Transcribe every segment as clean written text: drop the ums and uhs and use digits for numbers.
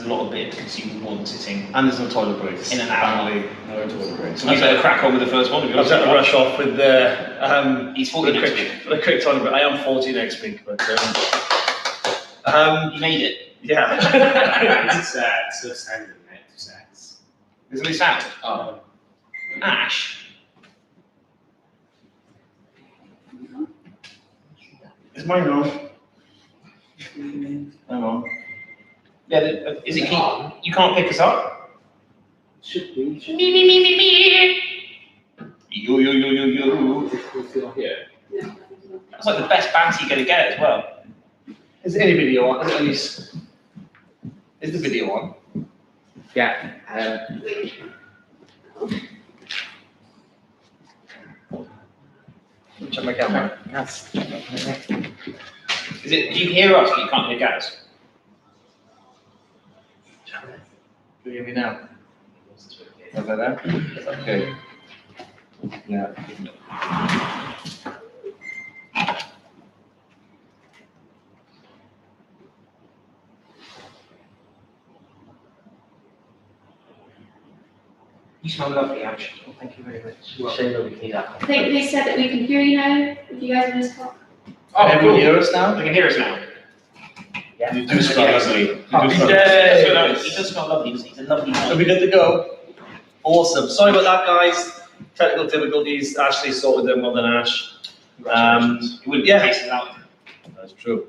a lot of beer to consume more than sitting. And there's no toilet breaks. In an hour. No toilet breaks. So we better crack on with the first one. I've got to rush off with the He's 40 next week. The quick toilet break. I am 40 next week, but you made it. Yeah. It's so standard, mate. Sex. There's no sound. Oh. Ash. Is mine on? Hang on. Yeah, is it key? You can't pick us up? Should be. Me. Yo. Yeah. That's like the best banter you're going to get as well. Is any video on? At least. Is the video on? Yeah. Check my camera. Yes. Do you hear us but you can't hear Gaz? Do you hear me now? Is that better? Okay. Yeah. You smell lovely, Ash. Well, thank you very much. Shame that we can hear that. I think they said that we can hear you now, if you guys want to talk. Oh, Everyone hear us now? They can hear us now. Yeah. You do smell lovely. He does smell lovely, doesn't he? He's a lovely Are man. we good to go? Awesome. Sorry about that, guys. Technical difficulties. Ashley sorted them more than Ash. Congratulations. You wouldn't be tasting without him. That's true.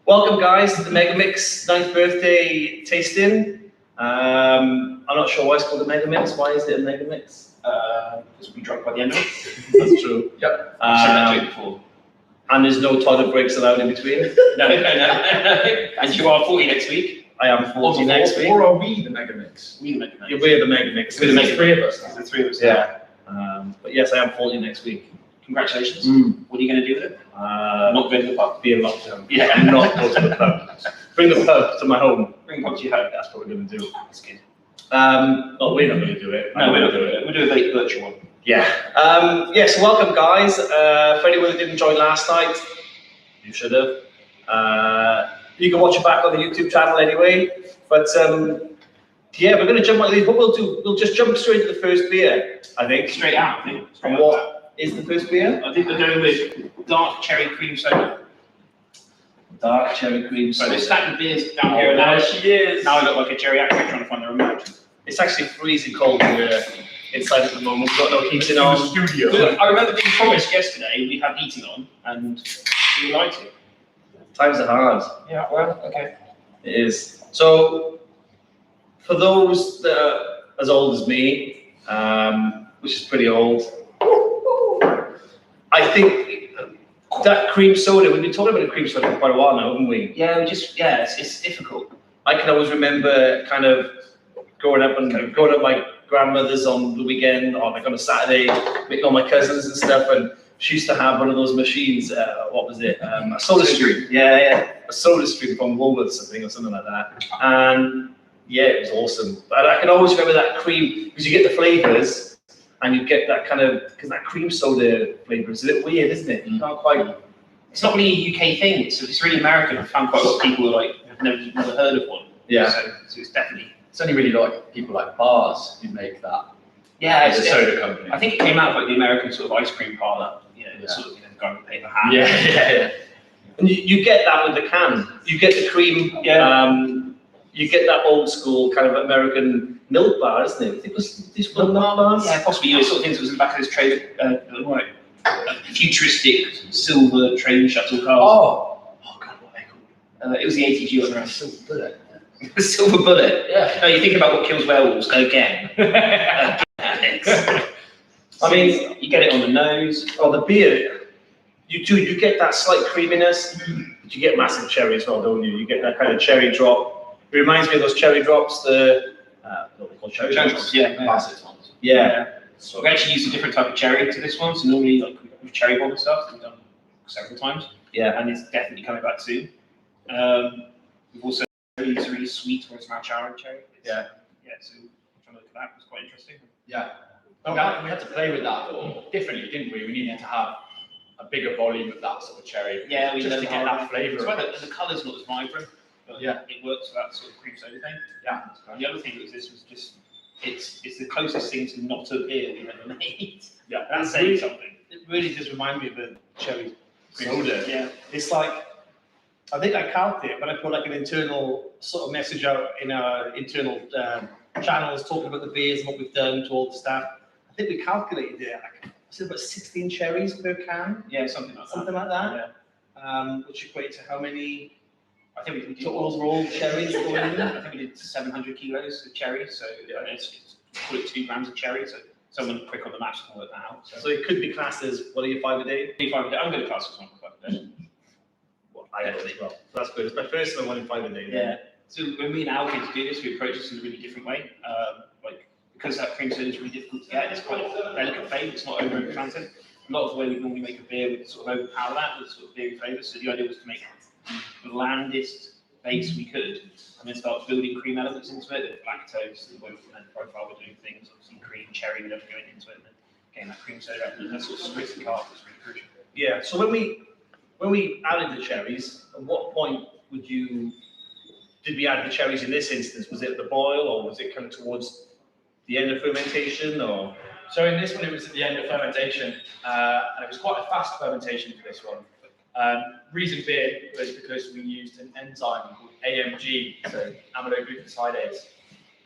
Welcome, guys, to the Mega Mix 9th birthday tasting. I'm not sure why it's called a Mega Mix. Why is it a Mega Mix? Because we drunk by the end of it. That's true. Yep. I've said that to you before. And there's no toilet breaks allowed in between. No. And you are 40 next week. I am 40 next week. Or are we the Mega Mix? We the Mega Mix. Yeah, we're the Mega Mix. We're the Mega Three of us. There's the three of us. Yeah. But yes, I am 40 next week. Congratulations. Mm. What are you going to do with it? Not going to the pub. be in lockdown. Yeah. And not go to the pub. Bring the pub to my home. Bring pub to your home. That's what we're going to do. That's good. No, we're not going to do it. No, we're not doing it. We'll do a virtual one. Yeah. So welcome, guys. For anyone that didn't join last night, you should have. You can watch it back on the YouTube channel anyway. But yeah, we're going to jump on these. What we'll do, we'll just jump straight to the first beer, I think. Straight out, I think. And what is the first beer? I think we're going with dark cherry cream soda. Dark cherry cream So soda. there's stack of beers down here now. There she is. Now I look like a geriatric trying to find the remote. It's actually freezing cold here inside at the moment. We've got no heating on. Studio. Look, I remember being promised yesterday we had heating on, and we liked it. Times are hard. Yeah, well, okay. It is. So, for those that are as old as me, which is pretty old, I think that cream soda, we've been talking about the cream soda for quite a while now, haven't we? Yeah, it's difficult. I can always remember kind of growing up my grandmother's on the weekend, or like on a Saturday, meeting all my cousins and stuff, and she used to have one of those machines, what was it? A soda stream. Yeah. A soda stream from Woolworths, I think, or something like that. And yeah, it was awesome. But I can always remember that cream, because you get the flavors, and you get that kind of, because that cream soda flavor is a little weird, isn't it? You can't quite. It's not really a UK thing. It's really American. I've found quite a lot of people who have never heard of one. Yeah. So it's definitely. It's only really like people like bars who make that. Yeah, As a soda company. I think it came out of like the American sort of ice cream parlor. The sort of the guy with the paper hat. Yeah. And you get that with the can. You get the cream. Yeah. You get that old school kind of American milk bar, isn't it? I think it was these milk bars. Yeah, possibly. Sort of things that was in the back of this train, futuristic silver train shuttle car. Oh God, what are they called? It was the ATG on the rest. Silver bullet. The silver bullet. Yeah. No, you think about what kills werewolves again. I mean, you get it on the nose. Oh, the beer. You get that slight creaminess, but you get massive cherry as well, don't you? You get that kind of cherry drop. It reminds me of those cherry drops, what they call cherry drops. Yeah. Classic ones. Yeah. So I've actually used a different type of cherry to this one. So normally, like with cherry bomb and stuff, we've done several times. Yeah. And it's definitely coming back soon. We've also used a really sweet where it's matcha cherry. Yeah. Yeah. So trying to look at that was quite interesting. Yeah. We had to play with that differently, didn't we? We needed to have a bigger volume of that sort of cherry. Yeah, we just to learned get how that flavour. That's why the colour's not as vibrant. but Yeah. it works for that sort of cream soda thing. Yeah. And the other thing was this was just, it's the closest thing to not a beer we've ever made. Yeah. That's saying something. It really does remind me of a cherry soda. Yeah. It's like, I think I calculated when I put like an internal sort of message out in our internal channels talking about the beers and what we've done to all the staff. I think we calculated it, like, was it about 16 cherries per can? Yeah, something like that. Something like that. Yeah. Which equates to how many I think we did. total overall cherries going in? I think we did 700 kilos of cherries, so it's call it 2 grams of cherry. So someone quick on the maths can work that out. So it could be classed as, what are you, 5 a day? I'm going to class this one for 5 a day. Well, I don't think, well, that's good. It's my first time I went in 5 a day. Yeah. So when me and Al came to do this, we approached this in a really different way. Because that cream soda is really difficult to get, it's quite a delicate flavour, it's not over-enchanting. A lot of the way we normally make a beer would sort of overpower that with sort of beery flavour. So the idea was to make the blandest base we could, and then start building cream elements into it, the lactose, the woven profile, we're doing things, obviously cream, cherry, whatever going into it, and then getting that cream soda out, and that sort of splits the carb is really crucial. Yeah, so when we added the cherries, at what point did we add the cherries in this instance? Was it at the boil, or was it kind of towards the end of fermentation, or? So in this one, it was at the end of fermentation, and it was quite a fast fermentation for this one. Reason being was because we used an enzyme called AMG, so aminoglucosidase,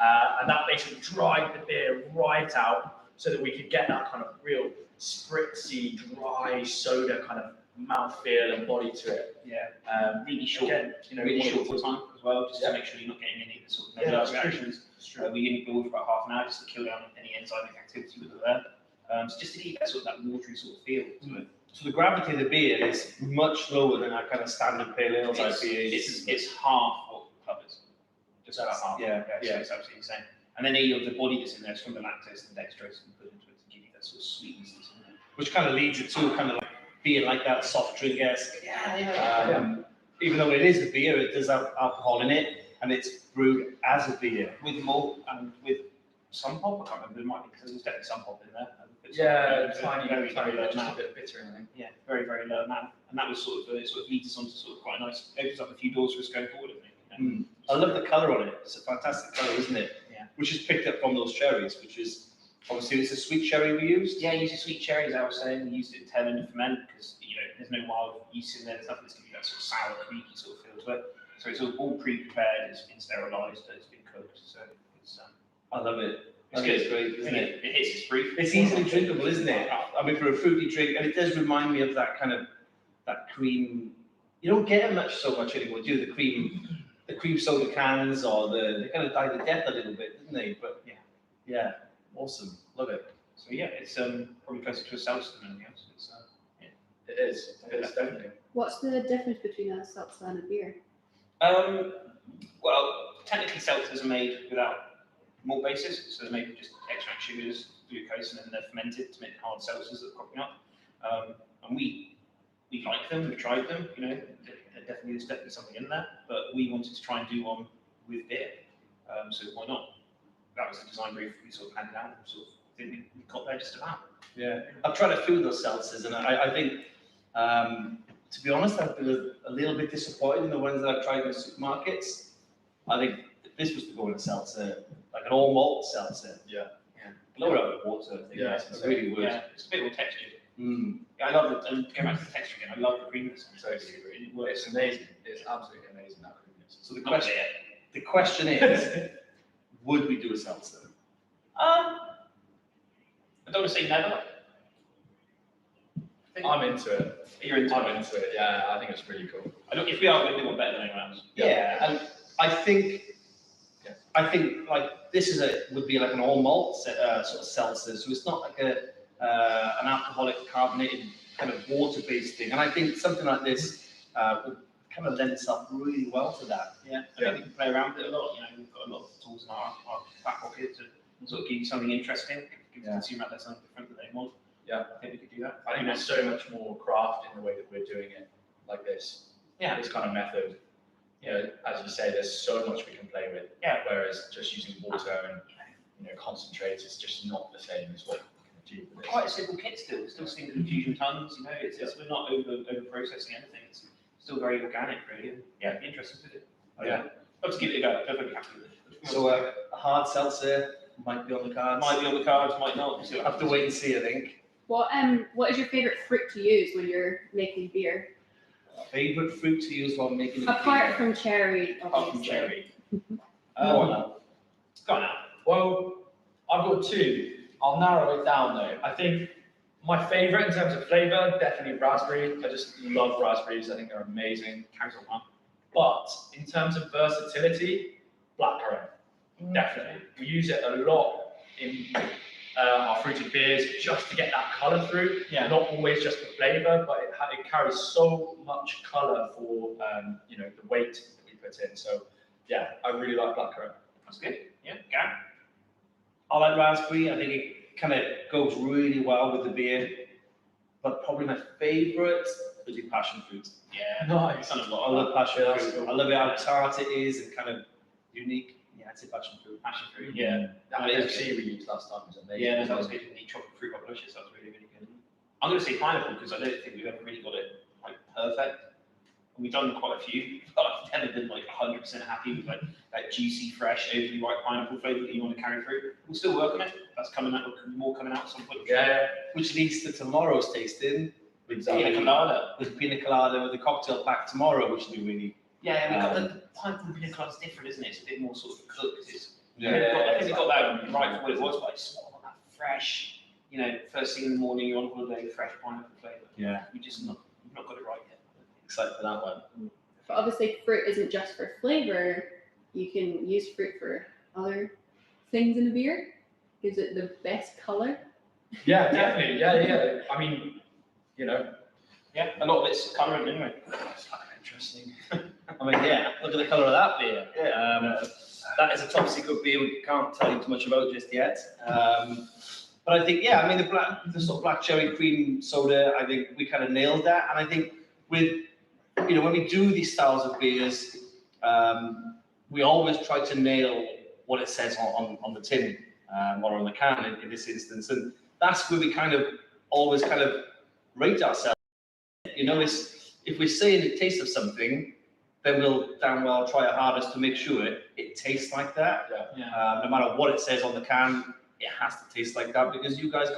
and that basically dried the beer right out so that we could get that kind of real spritzy, dry soda kind of mouthfeel and body to it. Yeah, really short, Again, really short time as well, just to make sure you're not getting any sort of negative reactions. We only boiled for about half an hour just to kill down any enzymatic activity that was there. So just to keep that sort of that watery sort of feel to it. So the gravity of the beer is much lower than our kind of standard pale ale type beer. It's half what the club is. Just about half. Yeah, So it's absolutely insane. And then the body that's in there is from the lactose and dextrose and put into it to give you that sort of sweetness that's in there. Which kind of leads it to kind of like being like that soft drink-esque. Even though it is a beer, it does have alcohol in it, and it's brewed as a beer. With malt and with some hop, I can't remember, there might be, because there's definitely some hop in there. Tiny, very low just a amount. bit bitter, I think. Yeah, very, very low amount. And that was sort of, it sort of leads us on to sort of quite a nice, opens up a few doors for us going forward, I think. I love the colour on it. It's a fantastic colour, isn't it? Yeah. Which is picked up from those cherries, which is, obviously it's a sweet cherry we used. Yeah, using sweet cherries, I was saying, we used it to tail end of ferment, because, there's no wild yeast in there, there's nothing that's giving you that sort of sour, creaky sort of feel to it. So it's all pre-prepared, it's been sterilised, it's been cooked, so it's, I love it. it's I think good. it's great, isn't it? It hits its brief. It's easily drinkable, isn't it? I mean, for a fruity drink, and it does remind me of that kind of, that cream. You don't get it so much anymore, do you? The cream soda cans, or they kind of die to death a little bit, didn't they? But yeah, awesome, love it. So yeah, it's probably closer to a seltzer than anything else. It's, It is definitely. What's the difference between a seltzer and a beer? well, technically seltzers are made without malt bases, so they're made with just extract sugars, glucose, and then they're fermented to make hard seltzers that are cropping up. And we like them, we've tried them, there's definitely something in there, but we wanted to try and do one with beer, so why not? That was the design brief we sort of handed out, and sort of think we got there just about. Yeah, I've tried a few of those seltzers, and I think, to be honest, I've been a little bit disappointed in the ones that I've tried in the supermarkets. I think if this was to go in a seltzer, like an all malt seltzer. Yeah. Blow it out with water, I think. Yeah, It really would. Yeah, it's a bit more textured. Mm. Yeah, I love it, and going back to the texture again, I love the creaminess. It works amazing. It's absolutely amazing, that creaminess. So Not beer. the question is, would we do a seltzer? I don't want to say never. I'm into it. You're into I'm into it. Yeah, I think it's pretty cool. If we are, we'll do one better than anyone else. Yeah, and I think like this would be like an all malt sort of seltzer, so it's not like an alcoholic carbonated kind of water based thing. And I think something like this would kind of lend itself really well to that. Yeah, I think we can play around with it a lot. We've got a lot of tools in our back pocket to sort of give you something interesting, give the consumer out there something different that they want. Yeah. I think we could do that. I think there's so much more craft in the way that we're doing it, like this. Yeah. This kind of method. As you say, there's so much we can play with. Yeah. Whereas just using water and concentrates is just not the same as what we can achieve with this. Quite a simple kit still. Still single infusion tons. It's we're not over processing anything. It's still very organic, really. Yeah, it'd be interesting to do. Yeah. Let's give it a go. Definitely happy with it. So a hard seltzer might be on the cards. Might be on the cards, might not. We'll see what Have to wait and see, I think. What is your favorite fruit to use when you're making beer? Favorite fruit to use while making Apart from cherry, apart from obviously. cherry. Um, Go on now. well, I've got two. I'll narrow it down though. I think my favorite in terms of flavor, definitely raspberry. I just love raspberries. I think they're amazing. Carries on, man. But in terms of versatility, blackcurrant, definitely. We use it a lot in our fruited beers just to get that colour through. Yeah. Not always just for flavour, but it carries so much colour for the weight that we put in. So yeah, I really like blackcurrant. That's good. Yeah, Gary. I like raspberry. I think it kind of goes really well with the beer. But probably my favorite would be passion fruit. Yeah. Nice. Kind of I lot. love passion Yeah, that's fruit. cool. I love it how tart it is and kind of unique. Yeah, I'd say passion fruit. Passion fruit. Yeah. That It is NFC we used last time was amazing. Yeah, that was good. The chocolate fruit delicious. That was really, really good. I'm going to say pineapple because I don't think we've ever really got it like perfect. We've done quite a few, but I've never been like 100% happy with like that juicy, fresh, overly ripe pineapple flavour that you want to carry through. We'll still work on it. That's coming out. More coming out at some point. Yeah. Which leads to tomorrow's tasting with Pina colada. with pina colada with the cocktail pack tomorrow, which will be really Yeah, we got the pineapple and pina colada's different, isn't it? It's a bit more sort of cooked. It's, Yeah. I think we got that right for what it was, but I just want that fresh. First thing in the morning, you're on holiday, fresh pineapple flavour. yeah We just not got it right yet. excited for that one. But obviously, fruit isn't just for flavor. You can use fruit for other things in a beer. Gives it the best color. Yeah, definitely. Yeah. I mean, Yeah, a lot of it's colouring anyway. it's kind of interesting. I mean, yeah, look at the colour of that beer. That is a top secret beer we can't tell you too much about just yet. But I think, I mean, the sort of black cherry cream soda, I think we kind of nailed that. And I think with, when we do these styles of beers, we always try to nail what it says on the tin or on the can in this instance. And that's where we kind of always kind of rate ourselves. If we're saying it tastes of something, then we'll damn well try our hardest to make sure it tastes like that. Yeah. No matter what it says on the can, it has to taste like that because you guys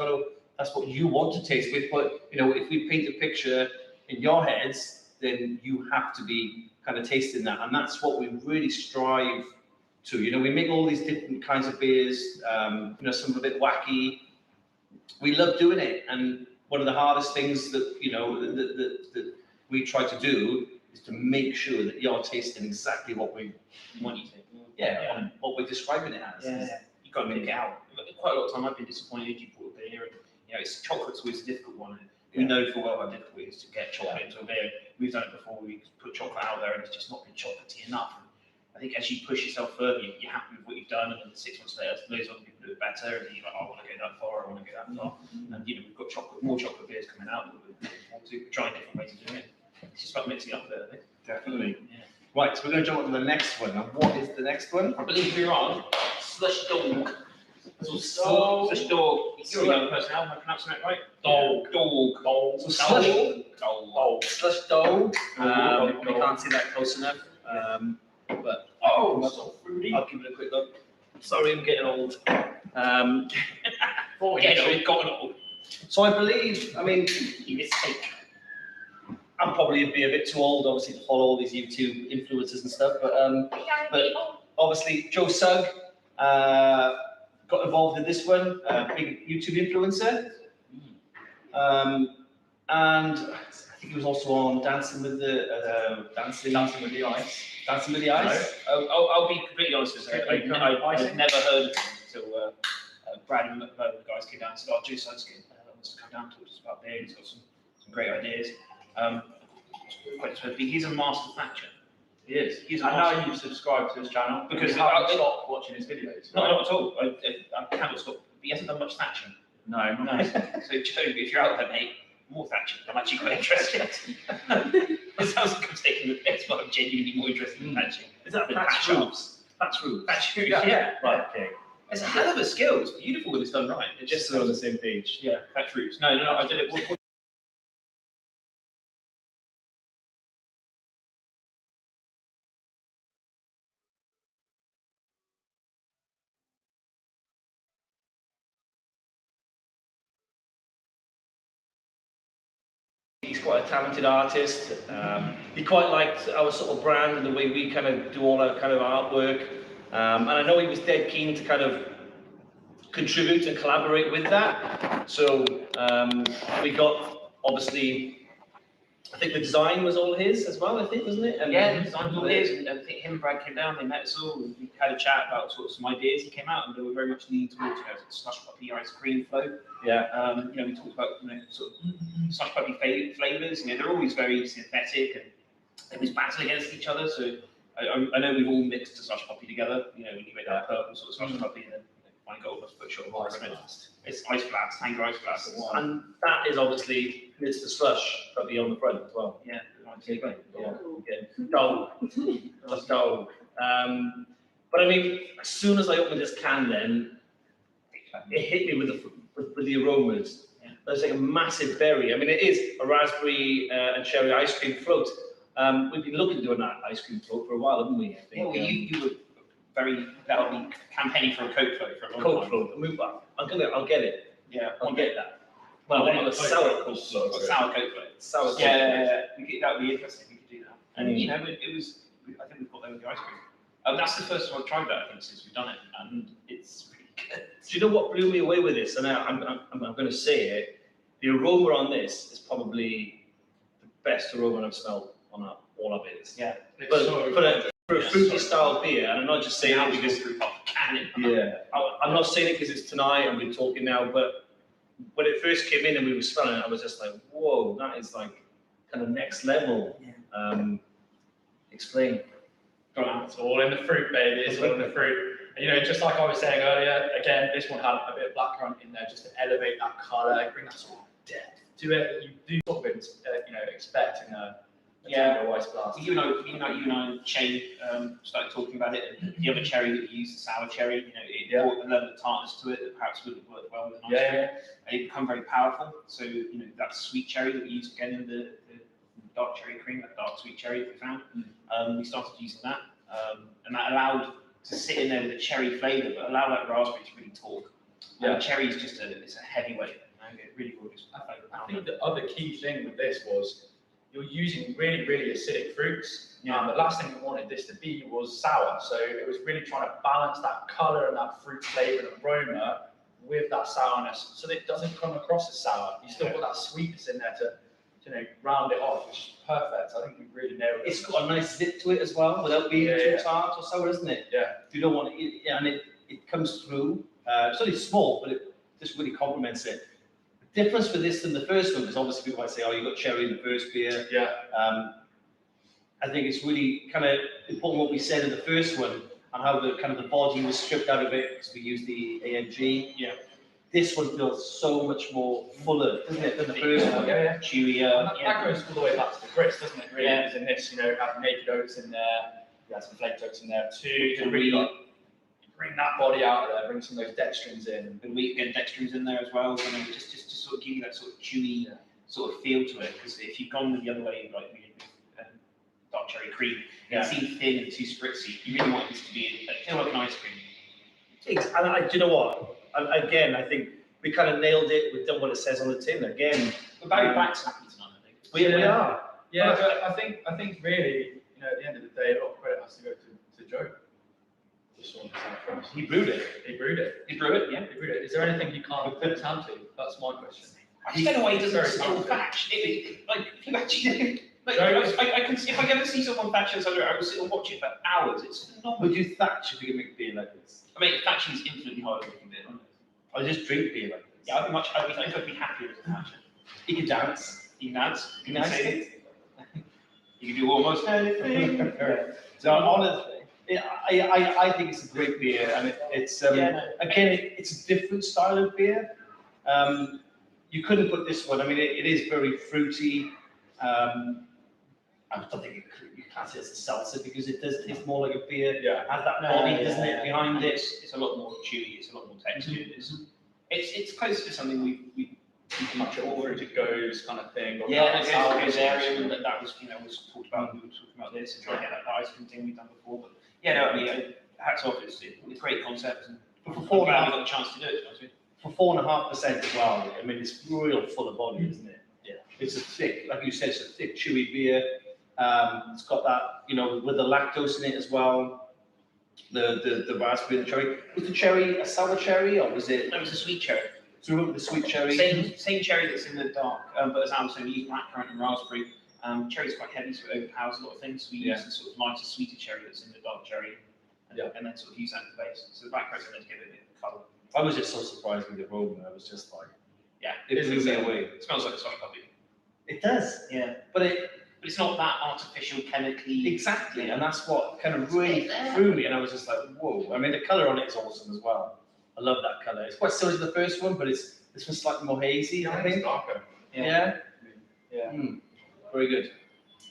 that's what you want to taste with. But, if we paint a picture in your heads, then you have to be kind of tasting that. And that's what we really strive to. We make all these different kinds of beers, some a bit wacky. We love doing it. And one of the hardest things that, that we try to do is to make sure that you're tasting exactly what we Want you to. on what we're describing it as. Yeah. You've got to pick it out. Quite a lot of time I've been disappointed you brought a beer and chocolate's always a difficult one. We know full well how difficult it is to get chocolate into a beer. We've done it before, we put chocolate out there and it's just not been chocolatey enough. I think as you push yourself further, you're happy with what you've done, and then 6 months later, loads of other people do it better, and you're like, I want to go that far, I want to go that far. And we've got more chocolate beers coming out that we're trying different ways of doing it. It's just about mixing it up a bit, I think. Definitely. Yeah. Right, so we're going to jump on to the next one. And what is the next one? I believe we're on Slush Dog. Slush Dog. You're a young person now, am I pronouncing that right? Dog. So slush Dog. Slush dog. Dog. We can't see that close enough. But So fruity. I'll give it a quick look. Sorry, I'm getting old. We've gotten old. So I believe, You mistake. I'm probably be a bit too old, obviously, to follow all these YouTube influencers and stuff. But obviously, Joe Sugg got involved in this one, big YouTube influencer. And I think he was also on Dancing with the Dancing with the Ice. Dancing with the Ice. I'll be completely honest with you. I've never heard of it until Brad and the guys came down and said, "Oh, Joe Sugg's wants to come down to talk to us about beer. He's got some great ideas." He's a master thatcher. He is. He's a I master. know you've subscribed to his channel Because you haven't stopped watching his videos. Not at all. I cannot stop. He hasn't done much thatching. No. So Joe, if you're out there, mate, more thatching. I'm actually quite interested. It sounds like I'm taking the piss, but I'm genuinely more interested in thatching. Is that Than Patch thatch Roofs? Patch Roofs. Thatch roofs, Yeah. Right. Okay. It's a hell of a skill. It's beautiful when it's done right. It's Just so we're on the same page. yeah, thatch roofs. No, I did it. quite a talented artist. He quite liked our sort of brand and the way we kind of do all our kind of artwork. And I know he was dead keen to kind of contribute and collaborate with that. So we got, obviously, I think the design was all his as well, I think, wasn't it? And Yeah, the design was all his, and I think him and Brad came down, they met us all, and we had a chat about sort of some ideas. He came out and they were very much leaning towards, you know, slush puppy ice cream flow. yeah, You know, we talked about, you know, sort of slush puppy flavors. You know, they're always very synthetic and they always battle against each other. So I know we've all mixed a slush puppy together. You know, when you make that purple sort of slush puppy, and then I got almost put short of ice blast. It's ice blast, Tango ice blast. and that is obviously, it's the slush puppy on the front as well. Yeah, Yeah, yeah. Dog, just dog. But I mean, as soon as I opened this can, then it hit me with the aromas. Yeah. There's like a massive berry. I mean, it is a raspberry and cherry ice cream float. We've been looking to do that ice cream float for a while, haven't we? I think. Yeah, well, you were that'll be campaigning for a Coke float for a long Coke time. float. I'll get it. Yeah, I'll get that. Well, on a sour Coke float. sour Coke float. Sour Coke. Yeah. That would be interesting if we could do that. And Mm. you know, it was. I think we've got there with the ice cream. That's the first time I've tried that, I think, since we've done it, and it's pretty good. Do you know what blew me away with this? And I'm going to say it. The aroma on this is probably the best aroma I've smelled on all our beers. Yeah. But for a fruity style beer, and I'm not just saying it because I'm not saying it because it's tonight and we're talking now, but when it first came in and we were smelling it, I was just like, whoa, that is like kind of next level. Yeah. Explain. It's all in the fruit, baby. It's all in the fruit. And, you know, just like I was saying earlier, again, this one had a bit of blackcurrant in there just to elevate that colour, bring that sort of depth to it that you do sort of, expect in a Tango ice blast. You and I and Shane started talking about it, and the other cherry that you used, the sour cherry, you know, it brought a level of tartness to it that perhaps wouldn't work well with an ice cream. And it become very powerful. So, you know, that sweet cherry that we used again in the dark cherry cream, that dark sweet cherry that we found, we started using that. And that allowed to sit in there with a cherry flavour, but allow that raspberry to really talk. Yeah. Cherry is just it's a heavyweight. You know, it really will just I think the other key thing with this was you're using really, really acidic fruits. Yeah. The last thing we wanted this to be was sour. So it was really trying to balance that colour and that fruit flavour and aroma with that sourness so that it doesn't come across as sour. You still got that sweetness in there to round it off, which is perfect. I think we really nailed it. It's got a nice zip to it as well, without being too tart or sour, isn't it? Yeah. You don't want it, and it comes through. It's only small, but it just really complements it. The difference with this than the first one, because obviously people might say, oh, you got cherry in the first beer. Yeah. I think it's really kind of important what we said in the first one, and how the body was stripped out of it, because we used the AMG. Yeah. This one feels so much more fuller, doesn't it, than the first one? Yeah. chewier. That goes all the way back to the grist, doesn't it? Really, Yeah. is in this, have naked oats in there, you had some flaked oats in there too, to And really bring that body out of there, bring some of those dextrins in. And we get dextrins in there as well, you know, just sort of give you that sort of chewy sort of feel to it. Because if you've gone the other way, like we did with dark cherry cream, it seemed thin and too spritzy. You really want this to be feel like an ice cream. And do you know what? Again, I think we kind of nailed it. We've done what it says on the tin. Again, We're very back's happy tonight, I think. we are. Yeah, but I think really, at the end of the day, a lot of credit has to go to Joe. This one for us. He brewed it. He brewed it. You brew it, yeah. He brewed it. Is there anything you can't put his hand to? That's my question. I just don't know why he doesn't Very still talented. batch. Like, if you actually, like, Joe- I can see, if I ever see someone batch this under, I will sit and watch it for hours. It's phenomenal. Would you thatch if you could make beer like this? I mean, thatching is infinitely harder than making beer. I just drink beer like this. Yeah, I think I'd be happier as a thatcher. You can dance. You can dance, you can Nice. sing, you can do almost anything. So honestly, I think it's a great beer, and it's again, it's a different style of beer. You couldn't put this one. I mean, it is very fruity. I don't think you class it as a seltzer because it does taste more like a beer. Yeah. It has that body, doesn't it, behind it? It's a lot more chewy, it's a lot more textured. It's close to something we Much over it goes kind of thing. or yeah, that it sour goes area, taste. and that was, was talked about, we were talking about this, and trying to get that ice cream thing we've done before, but yeah, no, I mean, hats off, it's a great concept, and For glad we got the chance to do it, to be honest with you. For 4.5% as well. I mean, it's real full of body, isn't it? Yeah. It's a thick, like you said, it's a thick, chewy beer. It's got that, with the lactose in it as well. The raspberry and the cherry. Was the cherry a sour cherry or was it? No, it's a sweet cherry. Do you remember the sweet cherry? Same cherry that's in the dark, but as Alan said, we use blackcurrant and raspberry. Cherry's quite heavy, so it overpowers a lot of things. So we use the sort of lighter, sweeter cherry that's in the dark cherry, and then sort of use that as the base. So the blackcurrant's going to give it a bit of colour. I was just so surprised with the aroma. I was just like, Yeah, it blew me away. it smells like a slush puppy. It does. Yeah, But but it's not that artificial, chemically. exactly, and that's what kind of really threw me. And I was just like, whoa. I mean, the colour on it is awesome as well. I love that colour. It's quite similar to the first one, but this one's slightly more hazy, I think. Darker. Yeah. Yeah. Very good.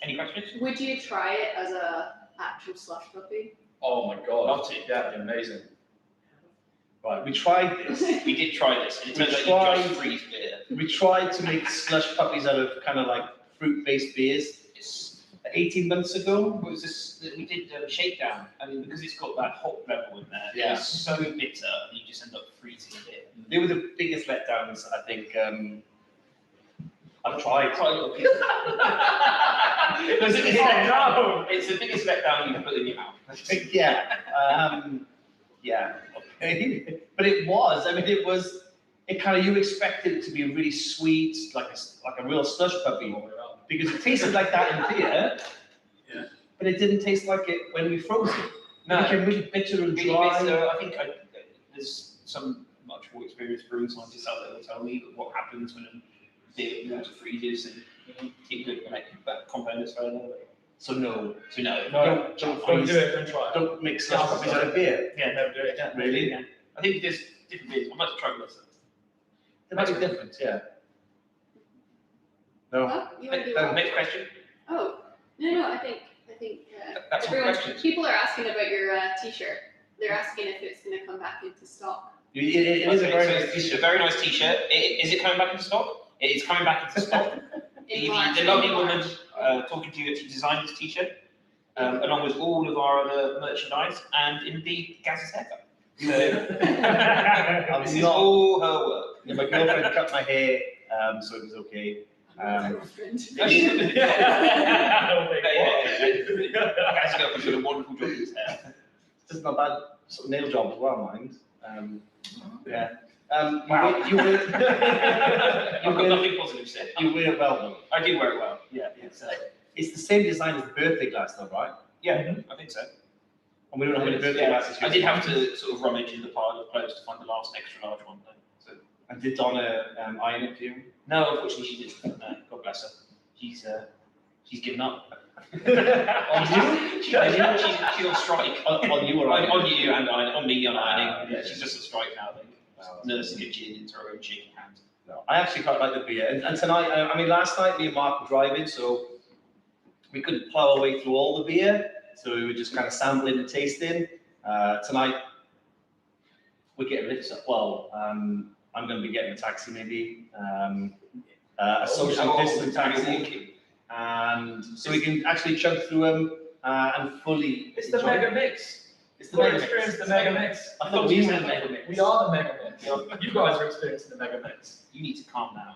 Any questions? Would you try it as a actual slush puppy? Oh my god. Love to. That'd be amazing. Right, we tried this. We did try this, and it We turns out tried- you just freeze beer. We tried to make slush puppies out of kind of like fruit-based beers. It's 18 months ago. What was this that we did shakedown? I mean, because it's got that hop level in there, Yeah. it's so bitter, and you just end up freezing it. They were the biggest letdowns, I think. I've tried. Quite a little bit. It's the biggest letdown you can put in your mouth. Yeah. Yeah. Okay. But it was. I mean, it kind of, you expected it to be really sweet, like a real slush puppy, because it tasted like that in beer. Yeah. But it didn't taste like it when we froze it. No. It became really bitter and Really dry. bitter. I think there's some much more experienced brewing scientists out there that will tell me that what happens when a beer water freezes and keep looking like that compound is very low. So no. So no. Don't Don't do it, don't try it. Don't make slush puppies out of beer. Yeah, no, do it. Yeah, Really? Yeah. I think there's different beers. I'd like to try this. They might be different, yeah. No. Huh? You want to do what? Next question. Oh, no, I think That's all everyone, questions. people are asking about your t-shirt. They're asking if it's going to come back into stock. It is a very Okay, nice so it's t-shirt. a very nice t-shirt. Is it coming back into stock? It is coming back into stock. In March, The lovely in woman March. talking to you actually designed this t-shirt, along with all of our other merchandise, and indeed Gaz's haircut. This is not- all her work. Yeah, my girlfriend cut my hair, so it was okay. Girlfriend. Gaz's girlfriend's got a wonderful job in his hair. Just not bad sort of nail job as well, mind. Yeah. Wow. You wear, I've got wear, nothing positive to say. you wear it well though. I do wear it well. Yeah. It's the same design as the birthday glass though, right? Yeah, I think so. And we don't have any birthday Yeah, glasses. I did have to sort of rummage in the pile of clothes to find the last extra large one. Though. So, And did Donna iron it for you? no, unfortunately she didn't. God bless her. She's given up. On She's on strike. On you or I? On you and on me on ironing. yeah. She's just on strike now. I think. Nursing a gin into her own shaking hand. No, I actually quite like the beer. And tonight, I mean, last night me and Mark were driving, so we couldn't plow our way through all the beer. So we were just kind of sampling and tasting. Tonight, we're getting rid of stuff. Well, I'm going to be getting a taxi maybe, a social distance taxi. And so we can actually chug through them and fully It's the enjoy mega it. mix. It's the We're mega mix. experiencing the mega mix. I thought we were the mega mix. We are the mega mix. You guys are experiencing the mega mix. You need to calm down.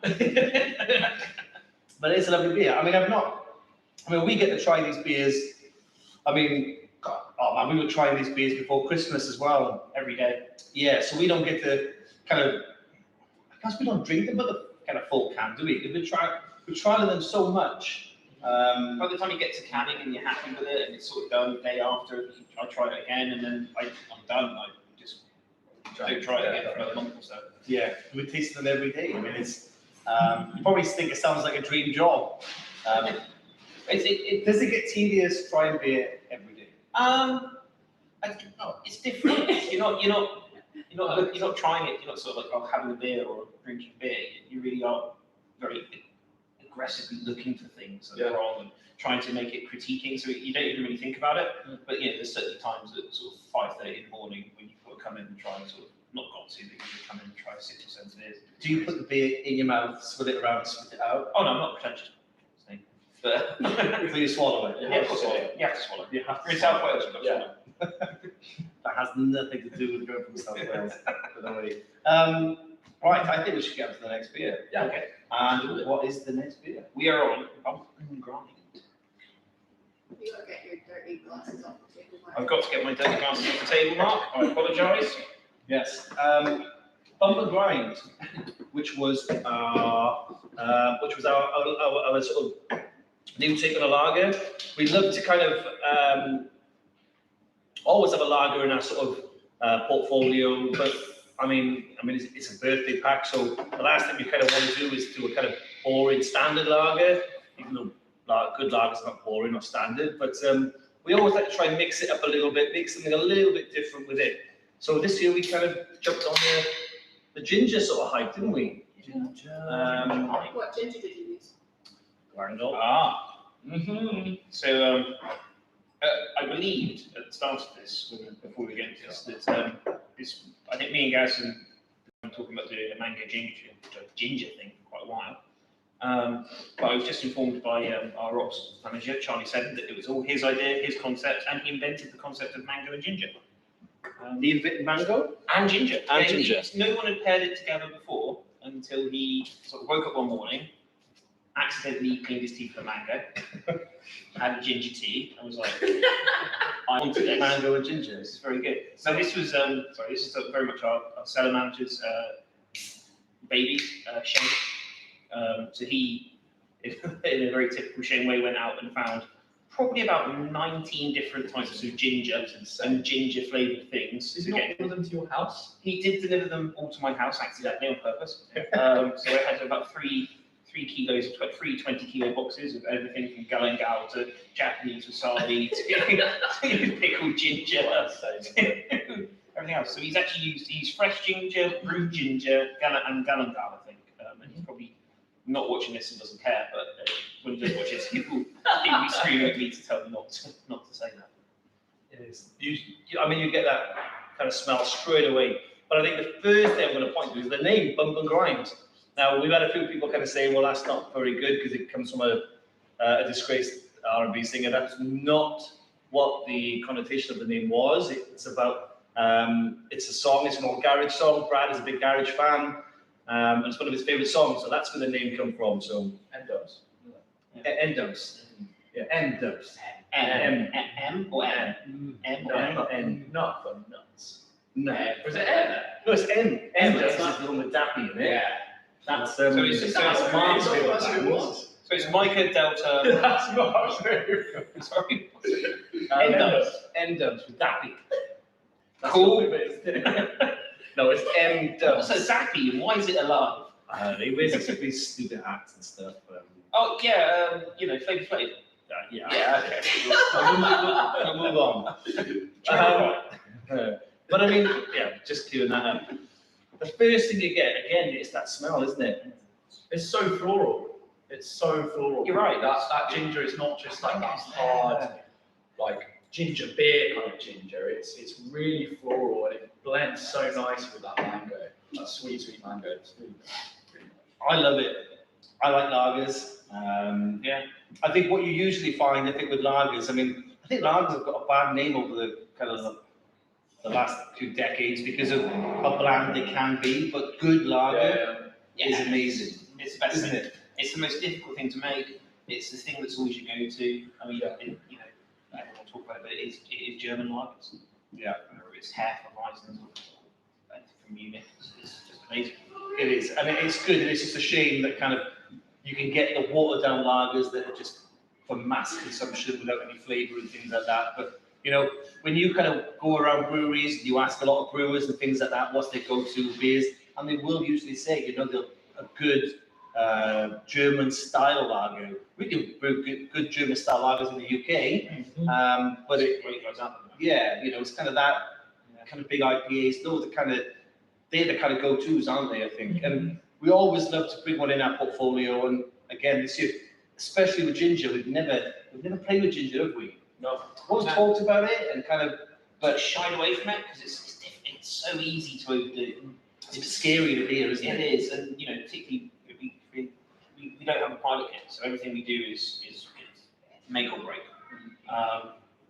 But it's a lovely beer. I mean, we get to try these beers. I mean, God, oh man, we were trying these beers before Christmas as well. Every day. Yeah, so we don't get to kind of, I guess we don't drink them, but the kind of full can, do we? Because we're trying them so much. By the time you get to canning and you're happy with it and it's sort of done the day after, I try it again and then I'm done. I just don't try it again for another month or so. Yeah, we taste them every day. I mean, it's, you probably think it sounds like a dream job. Does it get tedious trying beer every day? It's different. You're not trying it. You're not sort of like having a beer or drinking beer. You really are very aggressively looking for things that are wrong and trying to make it critiquing. So you don't even really think about it. But there's certainly times at sort of 5:30 in the morning when you've got to come in and try and sort of not got to, but you can come in and try 6 or 7 beers. Do you put the beer in your mouth, swirl it around, spit it out? Oh no, I'm not pretentious. But So you swallow it? yeah, of course you have to swallow. You have You're to in South Wales, you've got to swallow. That has nothing to do with going from South Wales. But anyway. Right, I think we should get on to the next beer. Yeah. Okay. And what is the next beer? we are on Bump and Grind. You gotta get your dirty glasses off the table. Mark. I've got to get my dirty glasses off the table, Mark. I apologise. Yes. Bump and Grind, which was our sort of new take on a lager. We love to kind of always have a lager in our sort of portfolio, but I mean, it's a birthday pack, so the last thing we kind of want to do is do a kind of boring standard lager, even though good lager's not boring or standard, but we always like to try and mix it up a little bit, make something a little bit different with it. So this year we kind of jumped on the ginger sort of hype, didn't we? What ginger did you use? Glendale. So I believed at the start of this, before we get into this, that I think me and Garrison were talking about doing a mango ginger thing for quite a while. But I was just informed by our ops manager, Charlie Seddon, that it was all his idea, his concept, and he invented the concept of mango and ginger. The invented mango? And ginger. And Yeah, ginger. No one had paired it together before until he sort of woke up one morning, accidentally cleaned his teeth with a mango, had a ginger tea, and was like, I want this. Mango and ginger. This is very good. So this was, this is very much our seller manager's baby, Shane. So he, in a very typical Shane way, went out and found probably about 19 different types of ginger and ginger flavoured things. Did you not deliver them to your house? He did deliver them all to my house accidentally on purpose. So I had about three kilos, 20 kilo boxes of everything from galangal to Japanese wasabi to pickled ginger, everything else. So he's actually used fresh ginger, brewed ginger, and galangal, I think. And he's probably not watching this and doesn't care, but when he does watch it, he'll be screaming at me to tell him not to say that. It is. You get that kind of smell straight away. But I think the first thing I'm going to point to is the name, Bump and Grind. Now, we've had a few people kind of say, well, that's not very good because it comes from a disgraced R&B singer. That's not what the connotation of the name was. It's about, it's a song, it's an old garage song. Brad is a big garage fan, and it's one of his favourite songs, so that's where the name comes from. So, Endos. Endos. Yeah, Endos. M or N? M or N? N. Not for nuts. No. Was it N? No, it's N. Endos. Endos is the one with Dappy in it. Yeah. That's So it's Mark's favourite That's who it band. was. So it's Micah Delta. That's Mark's favourite. Sorry. Endos with Dappy. That's Cool. what it is. No, it's What's a Endos. zappy and why is it alive? They basically stupid acts and stuff. Oh yeah, Flavor Flav. Yeah. Yeah, okay. We'll move on. But I mean, yeah, just clearing that up. The first thing you get, again, it's that smell, isn't it? It's so floral. It's so floral. You're right. That ginger is not just like that hard, like ginger beer kind of ginger. It's really floral and it blends so nicely with that mango. That sweet mango. It's really nice. I love it. I like lagers. Yeah. I think what you usually find, with lagers, I think lagers have got a bad name over the kind of the last 2 decades because of how bland they can be, but good lager is amazing. It's the best Isn't thing. it? It's the most difficult thing to make. It's the thing that's always your go-to. I mean, everyone will talk about it, but it is German lagers. Yeah. Whether it's Hefeweizen from Munich, it's just amazing. It is, and it's good, and it's just a shame that kind of you can get the watered down lagers that are just for mass consumption without any flavour and things like that. But when you kind of go around breweries, you ask a lot of brewers and things like that, what's their go-to beers, and they will usually say, a good German style lager. We can brew good German style lagers in the UK, but it's kind of that kind of big IPAs. They're the kind of go-tos, aren't they? I think, and we always love to bring one in our portfolio. And again, this year, especially with ginger, we've never played with ginger, have we? No. Always talked about it and kind of, But shied away from it because it's so easy to overdo. it's scary to hear, isn't it? It is, and particularly we don't have a pilot kit, so everything we do is make or break.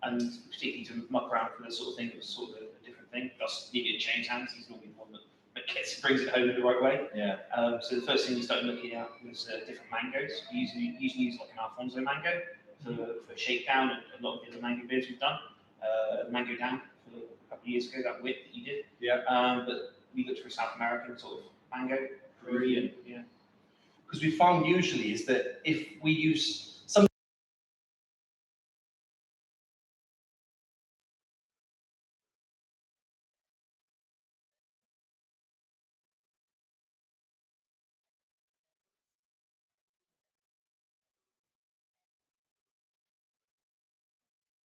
And particularly to muck around for this sort of thing, it was sort of a different thing. Plus, needed to change hands. He's normally the one that brings it home in the right way. Yeah. So the first thing we started looking at was different mangoes. We usually use like an Alfonso mango for shakedown and a lot of the other mango beers we've done. Mango down for a couple of years ago, that whip that you did. Yeah. But we looked for a South American sort of mango. Peruvian, yeah. Because we found usually is that if we use some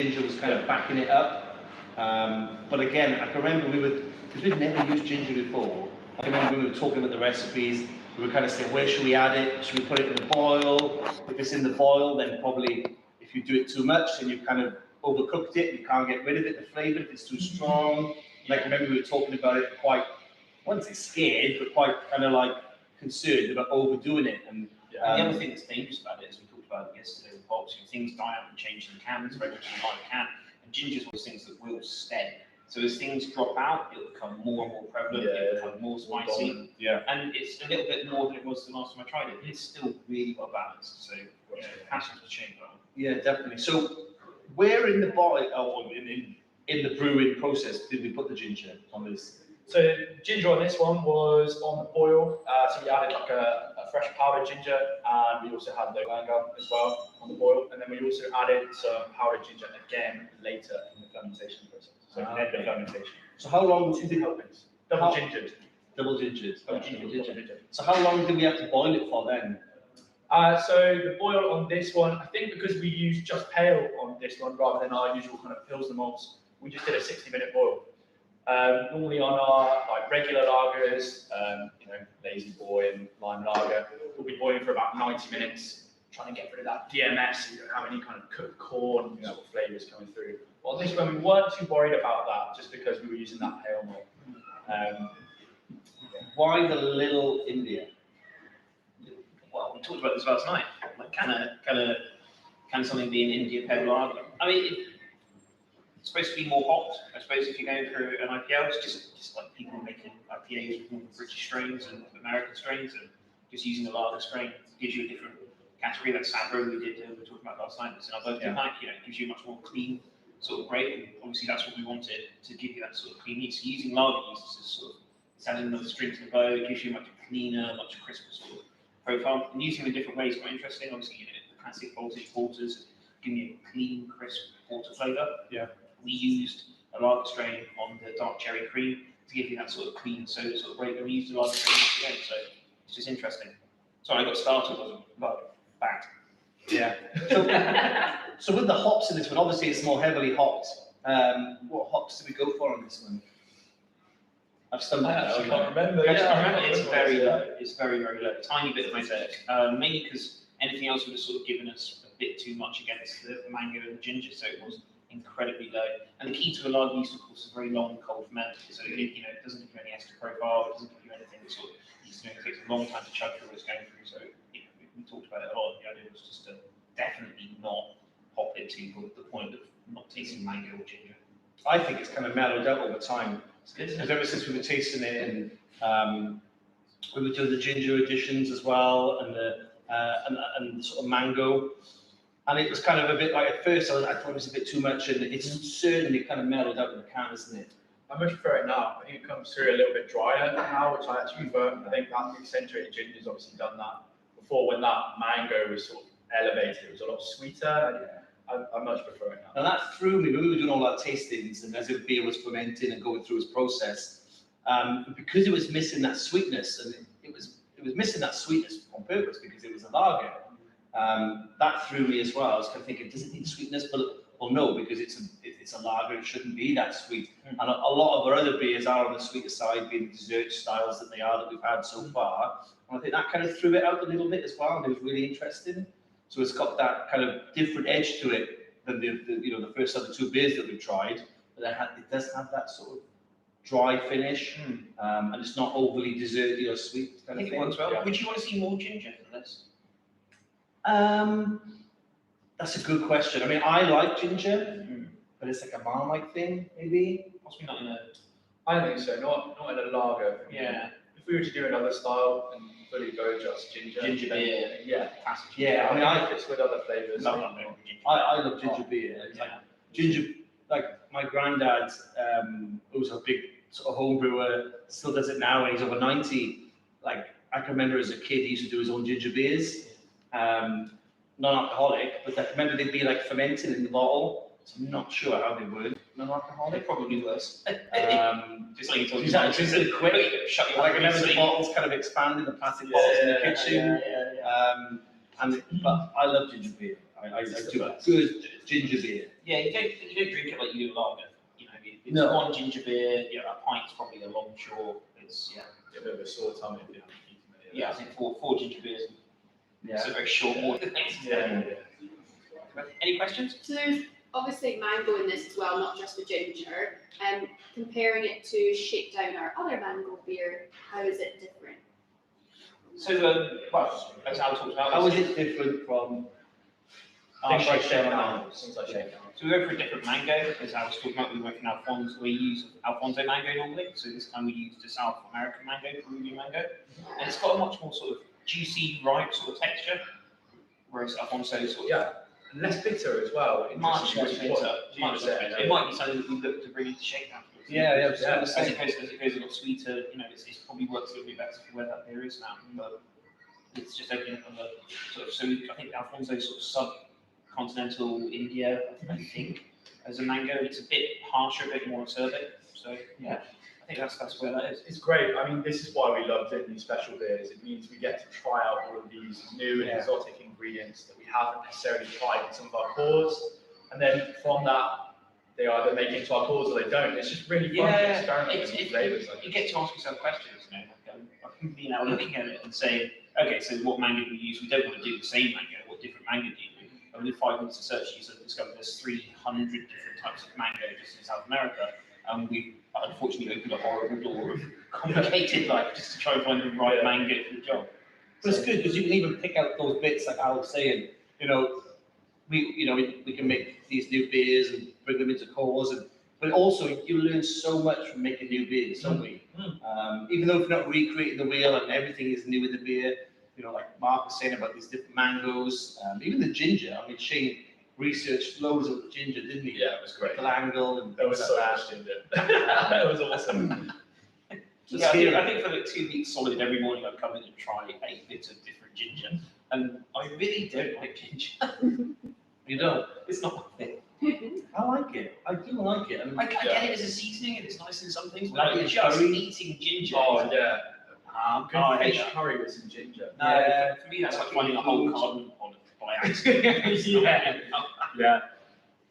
ginger was kind of backing it up. But again, I can remember because we'd never used ginger before, I can remember we were talking about the recipes, we were kind of saying, where should we add it? Should we put it in the boil? If it's in the boil, then probably if you do it too much, then you've kind of overcooked it, you can't get rid of it, the flavour, if it's too strong. Like, I remember we were talking about it quite, I wouldn't say scared, but quite kind of like concerned about overdoing it. And And the other thing that's dangerous about it, as we talked about yesterday with hops, things die out and change in cans, very much in a live can, and ginger's one of those things that will stay. So as things drop out, it'll become more and more prevalent, it'll become more spicy, and it's a little bit more than it was the last time I tried it, but it's still really well balanced, so passion to change that. yeah, definitely. So where in the boil, or in the brewing process, did we put the ginger on this? So ginger on this one was on the boil. So we added like a fresh powdered ginger, and we also had the manga as well on the boil. And then we also added some powdered ginger again later in the fermentation process. So end of fermentation. So how long Two did helpings. Double gingered. double gingered? Double ginger. So how long did we have to boil it for then? So the boil on this one, I think because we used just pale on this one rather than our usual kind of pilsner malts, we just did a 60-minute boil. Normally on our like regular lagers, Lazy Boy and Lime Lager, we'll be boiling for about 90 minutes, trying to get rid of that DMS, so you don't have any kind of cooked corn sort of flavours coming through. Well, on this one, we weren't too worried about that, just because we were using that pale malt. Why the little India? Well, we talked about this last night, like can something be an India pale lager? I mean, it's supposed to be more hopped. I suppose if you're going through an IPL, it's just like people making IPAs with more British strains and American strains, and just using a lager strain gives you a different category. That Sabro we did, we were talking about last night. It's in our birthday night. It gives you a much more clean sort of break. And obviously, that's what we wanted to give you, that sort of clean yeast. So using lager yeast is sort of it's adding another string to the bow. It gives you a much cleaner, much crisper sort of profile. And using them in different ways is quite interesting. Obviously, the classic Baltic porters giving you a clean, crisp porter flavour. Yeah. We used a lager strain on the dark cherry cream to give you that sort of clean soda sort of break. And we used a lager strain again, so it's just interesting. Sorry, I got started, but back. Yeah. So with the hops in this one, obviously it's more heavily hopped. What hops did we go for on this one? I've stumbled. I can't remember. I remember it's very low. It's very, very low. Tiny bit of mosaic. Mainly because anything else would have sort of given us a bit too much against the mango and the ginger, so it was incredibly low. And the key to a lager yeast, of course, is very long cold ferment. So it doesn't give you any ester profile. It doesn't give you anything that sort of it takes a long time to chug through what it's going through. So we talked about it a lot. The idea was just to definitely not hop it to the point of not tasting mango or ginger. I think it's kind of mellowed out over time. It's good. Because ever since we were tasting it, and we were doing the ginger additions as well, and the sort of mango, and it was kind of a bit like at first I thought it was a bit too much, and it's certainly kind of mellowed out in the can, isn't it? I much prefer it now. I think it comes through a little bit drier now, which I actually prefer. I think that accentuated ginger's obviously done that. Before, when that mango was sort of elevated, it was a lot sweeter. I much prefer it now. And that threw me when we were doing all our tastings, and as the beer was fermenting and going through its process, because it was missing that sweetness, and it was missing that sweetness on purpose because it was a lager. That threw me as well. I was kind of thinking, does it need sweetness? But well, no, because it's a lager, it shouldn't be that sweet. And a lot of our other beers are on the sweeter side, being dessert styles that they are that we've had so far. And I think that kind of threw it out a little bit as well, and it was really interesting. So it's got that kind of different edge to it than the first other two beers that we've tried. But it does have that sort of dry finish, and it's not overly desserty or sweet. I think it works well. Yeah. Would you want to see more ginger for this? That's a good question. I mean, I like ginger, but it's like a Marmite thing, maybe. Possibly not in a I don't think so. Not in a lager. Yeah. If we were to do another style and fully go just ginger. Ginger then- beer. Yeah. Classic. Yeah, I mean, I think it's with other flavours. Love that though. I love ginger beer. It's like ginger, like my granddad, who's a big sort of home brewer, still does it now and he's over 90. Like, I can remember as a kid, he used to do his own ginger beers. Non-alcoholic, but I remember they'd be like fermented in the bottle. So I'm not sure how they work. They're Non-alcoholic. probably worse. Um, Just like you told Just like, just really quick. Shut your Like I remember the sleep. bottles kind of expanding, the plastic bottles in the kitchen. But I love ginger beer. I do a good ginger beer. Yeah, you don't drink it like you do lager. You know, it's No. one ginger beer. Yeah, a pint's probably a long short. It's A bit of a sore tummy if you haven't eaten it. yeah. I think four ginger beers. It's a Yeah. very short morning. Yeah. Any questions? So there's obviously mango in this as well, not just the ginger. Comparing it to Shakedown, our other mango beer, how is it different? So, well, as Al talked about, How is it different from Things like Shakedown shakedown. mangoes? Things like shakedown. So we went for a different mango, as I was talking about, we went for Alfonso, we use Alfonso mango normally, so this time we used a South American mango, Peruvian mango, and it's got a much more sort of juicy, ripe sort of texture, whereas Alfonso sort of Yeah. And less bitter as well. much less Interesting what bitter, you much less said. bitter. It might be something that we look to bring into shakedown. Yeah, yeah, Yeah. As it goes a lot sweeter, you know, it's probably works a little bit better for where that beer is now, but it's just opening up on the sort of, so I think Alfonso sort of subcontinental India, I think, as a mango, it's a bit harsher, a bit more acerbic, so yeah, I think that's where that is. It's great. I mean, this is why we love doing these special beers. It means we get to try out all of these new and Yeah. exotic ingredients that we haven't necessarily tried in some of our cores. And then from that, they either make it into our cores or they don't. It's just really fun to experiment with these flavors. You get to ask yourself questions, you know, like, I can be now looking at it and saying, okay, so what mango do we use? We don't want to do the same mango, what different mango do you do? And within 5 minutes of search, you sort of discover there's 300 different types of mango just in South America. And we unfortunately opened a horrible door of complicated life just to try and find the right mango for the job. But it's good because you can even pick out those bits like Al was saying, you know, we can make these new beers and bring them into cores, but also you learn so much from making new beers, don't we? Even though if you're not recreating the wheel and everything is new in the beer, you know, like Mark was saying about these different mangoes, even the ginger. I mean, Shane researched loads of ginger, didn't he? Yeah, it was great. Galangal and That was things so like that. much ginger. That was awesome. Yeah, I think for like 2 weeks solid, every morning I'd come in and try 8 bits of different ginger. And I really don't like ginger. You don't? It's not my thing. I like it. I do like it. And I get it as a seasoning and it's nice in some things, but Like like in just curry. eating ginger. Oh, yeah. Good I hate fish that. curry with some ginger. No, Yeah. for me that's like finding a whole cardamom pod by accident. Yeah. Yeah.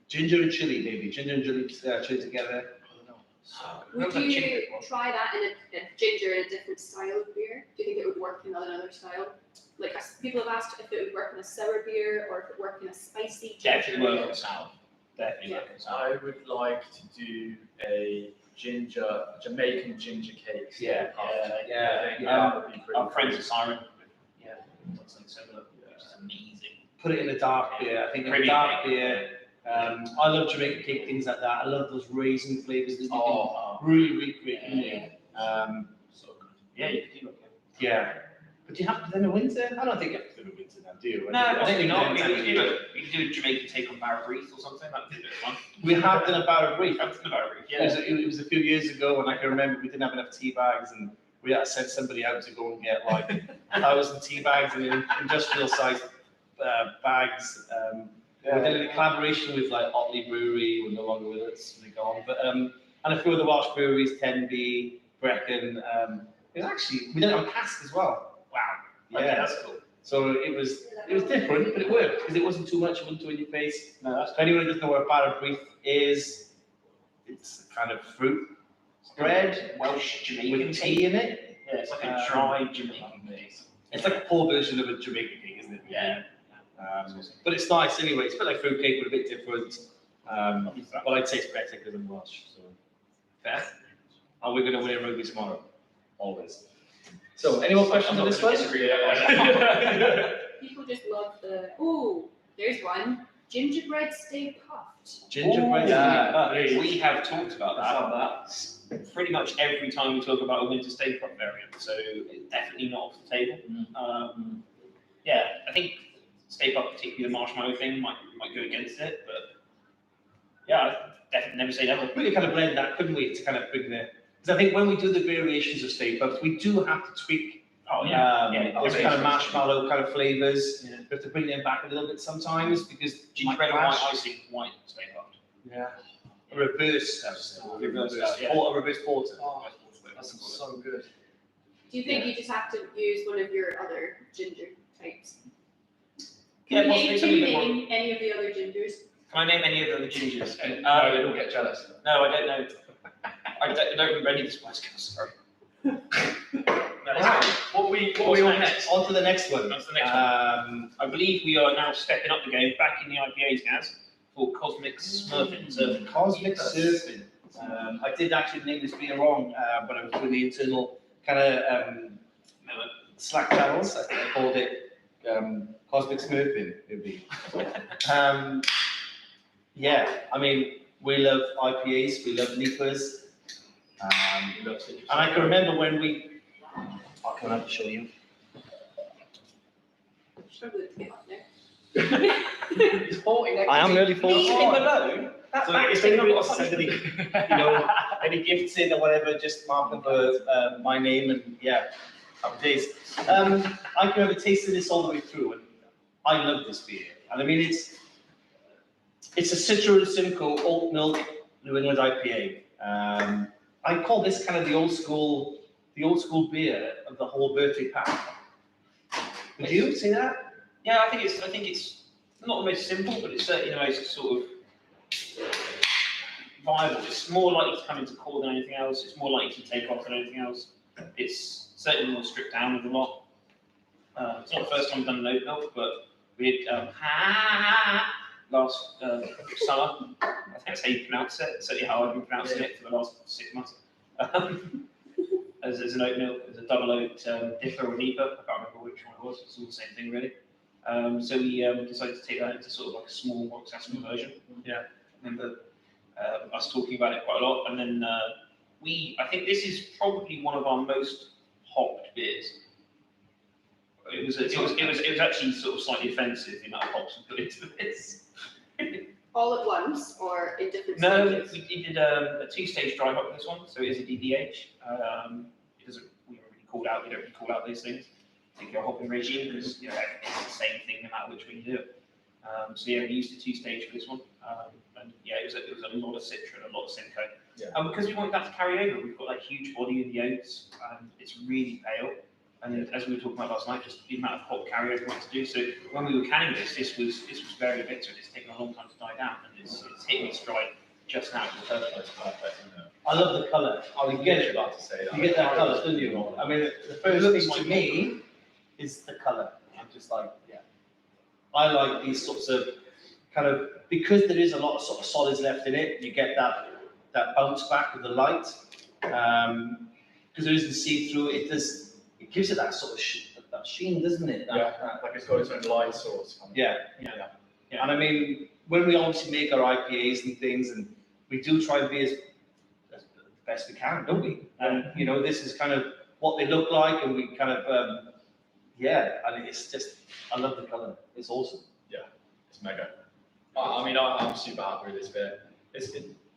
ginger and chili, maybe. Ginger and chili together. Would you try that in a ginger in a different style of beer? Do you think it would work in another style? Like people have asked if it would work in a sour beer or if it would work in a spicy ginger Definitely work beer. on sour. Definitely work on sour. I would like to do a Jamaican ginger cake. Yeah, yeah, That would be pretty Our friends cool. at Siren, yeah, done something similar, which is amazing. Put it in a dark beer. I think in a Pretty dark big. beer. I love Jamaican cake, things like that. I love those raisin flavors that you Oh, can really recreate in there. so good. Yeah, you could do that. Yeah. But do you have to do it in winter? I don't think you have to do it in winter now, do you? No, I probably think not. I you mean, can you could do a Jamaican take on Barra Breeze or something. That'd be a bit of fun. We have done a Barra Brief. I've done a Barra Breeze, It was, yeah. it was a few years ago, and I can remember we didn't have enough tea bags, and we had to send somebody out to go and get like 1,000 tea bags and industrial sized bags. We did it in collaboration with like Otley Brewery, who are no longer with us, they're gone. But and a few of the Welsh breweries, Tenby, Brecon. It was actually we did it on cask as well. Wow. Yeah, Okay, that's cool. So it was different, but it worked because it wasn't too much, it wasn't too in your face. No, that's For anyone who doesn't know what a Barra Brief is, it's a kind of fruit spread Welsh Jamaican with tea in it. Yeah, it's like a dry Jamaican base. It's like a poor version of a Jamaican cake, isn't it? Yeah. But it's nice anyway. It's a bit like fruit cake, but a bit different. Well, I'd say it's better because I'm Welsh. So fair. Are we going to win a rugby tomorrow? Always. So, any more questions on this one? People just love the, ooh, there's one, gingerbread stay puffed. Gingerbread. Yeah. We have talked about that. pretty much every time we talk about a winter stay crop variant, so it's definitely not off the table. Yeah, I think stay crop, particularly the marshmallow thing, might go against it, but yeah, I definitely never say never. We could kind of blend that, couldn't we, to kind of bring the, because I think when we do the variations of stay puffs, we do have to tweak Oh yeah, those kind of marshmallow kind of flavors. Yeah. We have to bring them back a little bit sometimes because gingerbread and white icing, white stay puffed. Yeah. A reverse, a reverse porter. Oh, that's so good. Do you think you just have to use one of your other ginger types? Yeah, Can possibly you something a bit more. name any of the other gingers? Can I name any of the other gingers? No, they'd all get jealous. No, I don't know. I don't remember any of the Spice Girls, sorry. Right. What we on next? On to the next one. That's the next one. I believe we are now stepping up the game, back in the IPAs, guys, for Cosmic Smurfing. So Cosmic Surfing. I did actually name this beer wrong when I was doing the internal kind of Slack channels. I think I called it Cosmic Smurfing. It'd be. Yeah, I mean, we love IPAs, we love NEIPAs. And I can remember when I'll come up to show you. Struggling to get up there. He's 40 next I am nearly 40. leave him alone. That So back's if anyone taking a wants to lot of send any gifts in or whatever, just mark them for my name and yeah, happy days. I can remember tasting this all the way through and I love this beer. And I mean, it's a Citra and Simcoe oat milk New England IPA. I call this kind of the old school beer of the whole birthday pack. Would you say that? Yeah, I think it's not the most simple, but it's certainly the most sort of viable. It's more likely to come into core than anything else. It's more likely to take off than anything else. It's certainly more stripped down with a lot. It's not the first time we've done an oat milk, but we had last summer. I think that's how you pronounce it. It's certainly how I've been pronouncing it for the last 6 months. As an oat milk, as a double oat DIPA or NEIPA, I can't remember which one it was. It's all the same thing really. So we decided to take that into sort of like a small, more accessible version. Yeah. Remember us talking about it quite a lot, and then I think this is probably one of our most hopped beers. It was actually sort of slightly offensive the amount of hops we put into this. All at once or in different No, stages? we did a two-stage dry hop for this one, so it is a DDH. It doesn't, we don't really call out these things. Take your hopping regime because it's the same thing no matter which way you do it. So yeah, we used a two-stage for this one, and yeah, it was a lot of Citra and a lot of Simcoe. Yeah. And because we wanted that to carry over, we've got that huge body in the oats, and it's really pale. And as we were talking about last night, just the amount of hop carryover we want to do. So when we were canning this was very bitter, and it's taken a long time to die down, and it's hitting its stride just now. It's perfect. I love the colour. I was get it. about to say that. You get that colour, don't you? I mean, the first thing to me is the colour. I'm just like, yeah. I like these sorts of kind of, because there is a lot of sort of solids left in it, you get that bounce back with the light. Because there is the see-through, it gives it that sort of that sheen, doesn't it? Like it's got its own light source. Yeah. And I mean, when we obviously make our IPAs and things, and we do try and be as best we can, don't we? And this is kind of what they look like, and we kind of, I mean, it's just, I love the colour. It's awesome. Yeah, it's mega. I mean, I'm super happy with this beer.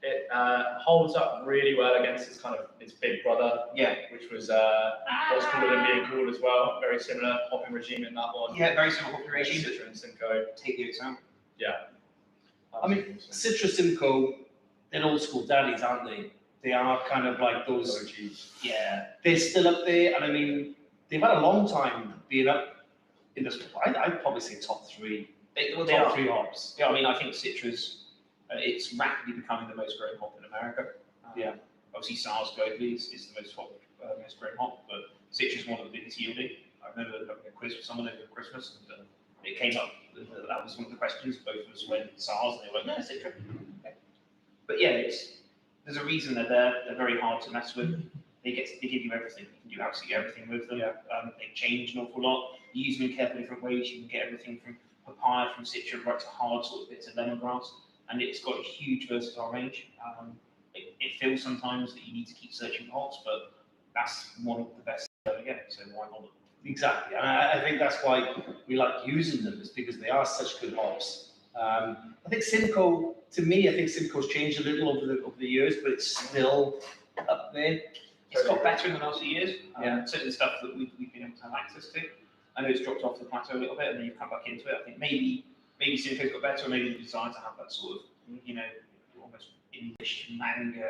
It holds up really well against its big brother, which was what's called and being cool as well. Very similar hopping regime in that one. Yeah, very similar hopping regime. Citra and Simcoe. Take the oats out. Yeah. I mean, Citra, Simcoe, they're old school daddies, aren't they? They are kind of like those. OGs. Yeah, they're still up there, and I mean, they've had a long time being up in this. I'd probably say top three. They Top are. three hops. Yeah, I mean, I think Citra's, it's rapidly becoming the most grown hop in America. Obviously, SARS globally is the most grown hop, but Citra's one of the biggest yielding. I remember having a quiz with someone over Christmas, and it came up, that was one of the questions, both of us went SARS, and they were like, no, Citra. Okay. But yeah, there's a reason they're there. They're very hard to mess with. They give you everything. You can do absolutely everything with them. They change an awful lot. You use them in careful different ways. You can get everything from papaya, from Citra, right to hard sort of bits of lemongrass. And it's got a huge versatile range. it feels sometimes that you need to keep searching for hops, but that's one of the best you'll ever get, so why not? Exactly, and I think that's why we like using them, is because they are such good hops. I think Simcoe, to me, I think Simcoe's changed a little over the years, but it's still up there. It's got better in the last few years. Yeah. Certain stuff that we've been able to have access to. I know it's dropped off the plateau a little bit, and then you've come back into it. I think maybe Simcoe's got better, or maybe the design to have that sort of, you know, almost English mango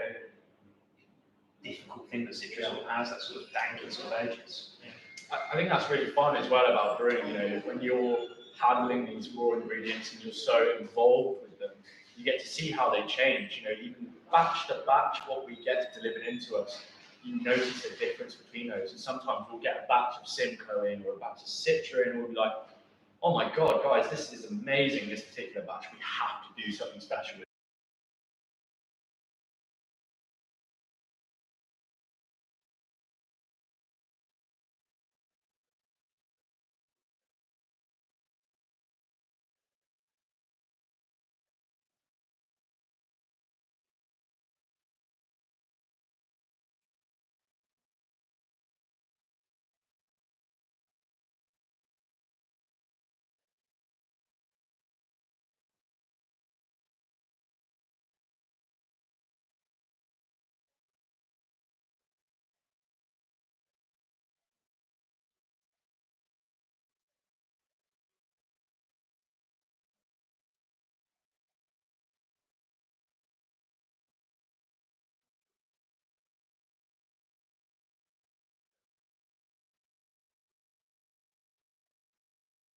difficult thing that citrus sort of has, that sort of dangling sort of edge. I think that's really fun as well about brewing, you know, when you're handling these raw ingredients and you're so involved with them, you get to see how they change, you know, even batch to batch, what we get delivered into us, you notice a difference between those. And sometimes we'll get a batch of Simcoe in or a batch of Citra in, and we'll be like, oh my God, guys, this is amazing, this particular batch, we have to do something special with it.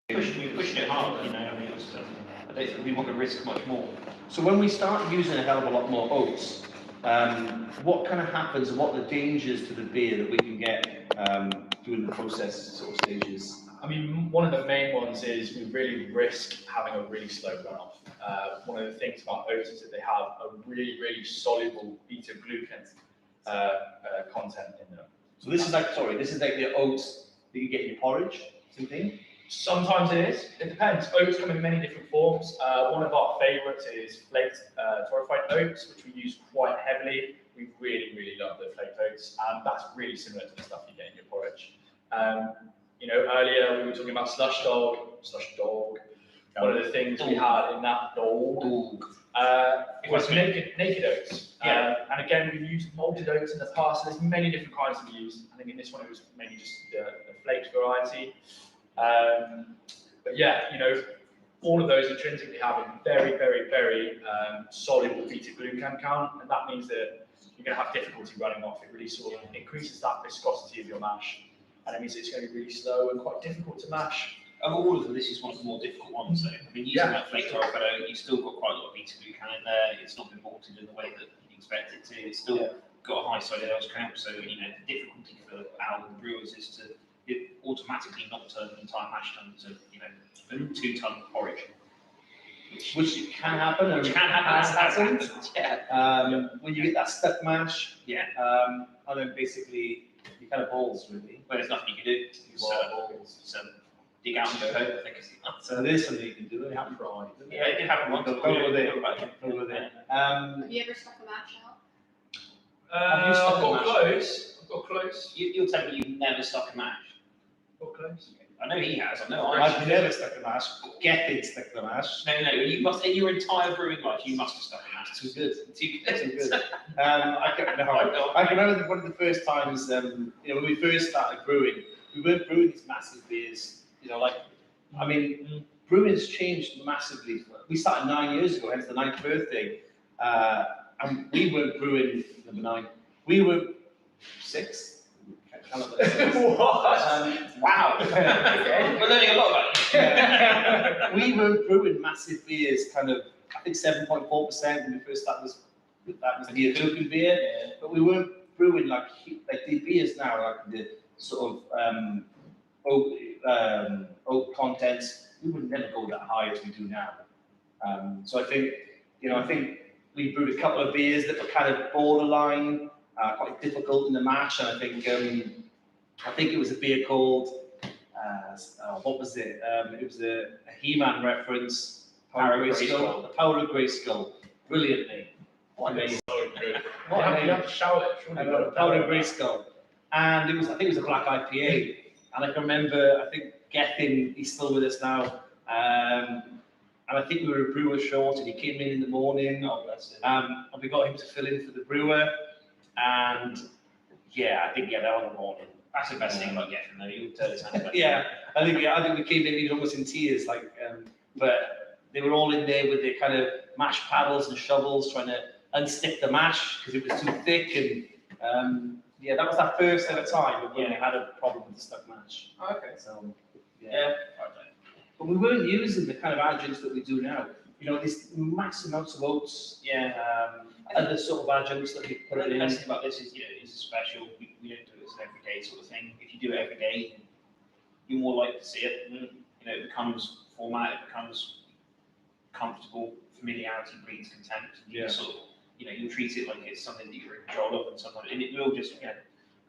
We're pushing it hard, you know, I mean, I don't think we want to risk much more. So when we start using a hell of a lot more oats, what kind of happens, and what are the dangers to the beer that we can get during the process sort of stages? I mean, one of the main ones is we really risk having a really slow runoff. One of the things about oats is that they have a really, really soluble beta-glucan content in them. So this is like, this is like the oats that you get in your porridge, same thing? Sometimes it is. It depends. Oats come in many different forms. One of our favourites is flaked torrefied oats, which we use quite heavily. We really, really love the flaked oats, and that's really similar to the stuff you get in your porridge. You know, earlier we were talking about slush dog. One of the things we had in that dog was naked oats. And again, we've used malted oats in the past, so there's many different kinds we use. I think in this one it was mainly just the flaked variety. But yeah, you know, all of those intrinsically have a very, very, very soluble beta-glucan count, and that means that you're going to have difficulty running off. It really sort of increases that viscosity of your mash, and it means it's going to be really slow and quite difficult to mash. Of all of them, this is one of the more difficult ones. So, I mean, using that flake torrefied oat, you've still got quite a lot of beta-glucan in there. It's not been malted in the way that you expect it to. It's still got a high cellulose count, so you know the difficulty for our brewers is to automatically not turn an entire mash tun to, you know, a 2-ton porridge. Which can happen. Which can happen. Has happened. Yeah. When you get that stuck mash, Yeah. and then basically you kind of balls really. Well, there's nothing you can do. So dig out and go home, I think is the answer. So there's something you can do. It happened right. Yeah, it did happen once. Go with it. Go with it. Have you ever stuck a mash out? Have you stuck I've a got mash? close. I've got close. You'll tell me you've never stuck a mash. Got close. I know he has. I know I have. I've never stuck a mash. Getting stuck the mash. No, you must, in your entire brewing life, you must have stuck a mash. Too good. Too good. Too good. I can remember one of the first times, you know, when we first started brewing, we weren't brewing these massive beers. You know, like, I mean, brewing's changed massively. We started 9 years ago, hence the 9th birthday, and we weren't brewing number 9. We were 6. What? Wow. We're learning a lot about you. We were brewing massive beers, kind of, I think 7.4% when we first started. That was the Ethiopian beer, but we weren't brewing like the beers now, like the sort of oat contents. We would never go that high as we do now. So I think, you know, we brewed a couple of beers that were kind of borderline, quite difficult in the mash, and I think it was a beer called, what was it? It was a He-Man reference, Power of Grayskull. The Power of Grayskull. Brilliant name. Amazing. You have to shout it. Surely you've got to Powder tell Grey it. Skull. And I think it was a black IPA. And I can remember, I think Gethin, he's still with us now. And I think we were a brewer short, and he came in the morning. Oh, bless him. And we got him to fill in for the brewer. And yeah, I think that on the morning. That's the best thing about getting though. You turn his hand back. Yeah, I think we came in, he was almost in tears, like, but they were all in there with their kind of mash paddles and shovels trying to unstick the mash because it was too thick. And yeah, that was our first ever time when we had a problem with the stuck mash. Oh, okay. So yeah. Yeah. But we weren't using the kind of adjuncts that we do now. You know, these massive amounts of oats, other sort of adjuncts that we put The in. best thing about this is, it's a special. We don't do it as an everyday sort of thing. If you do it every day, you're more likely to see it. It becomes format, it becomes comfortable. Familiarity breeds contempt. You Yeah. sort of, you'll treat it like it's something that you're in control of, and sometimes, and it will just, a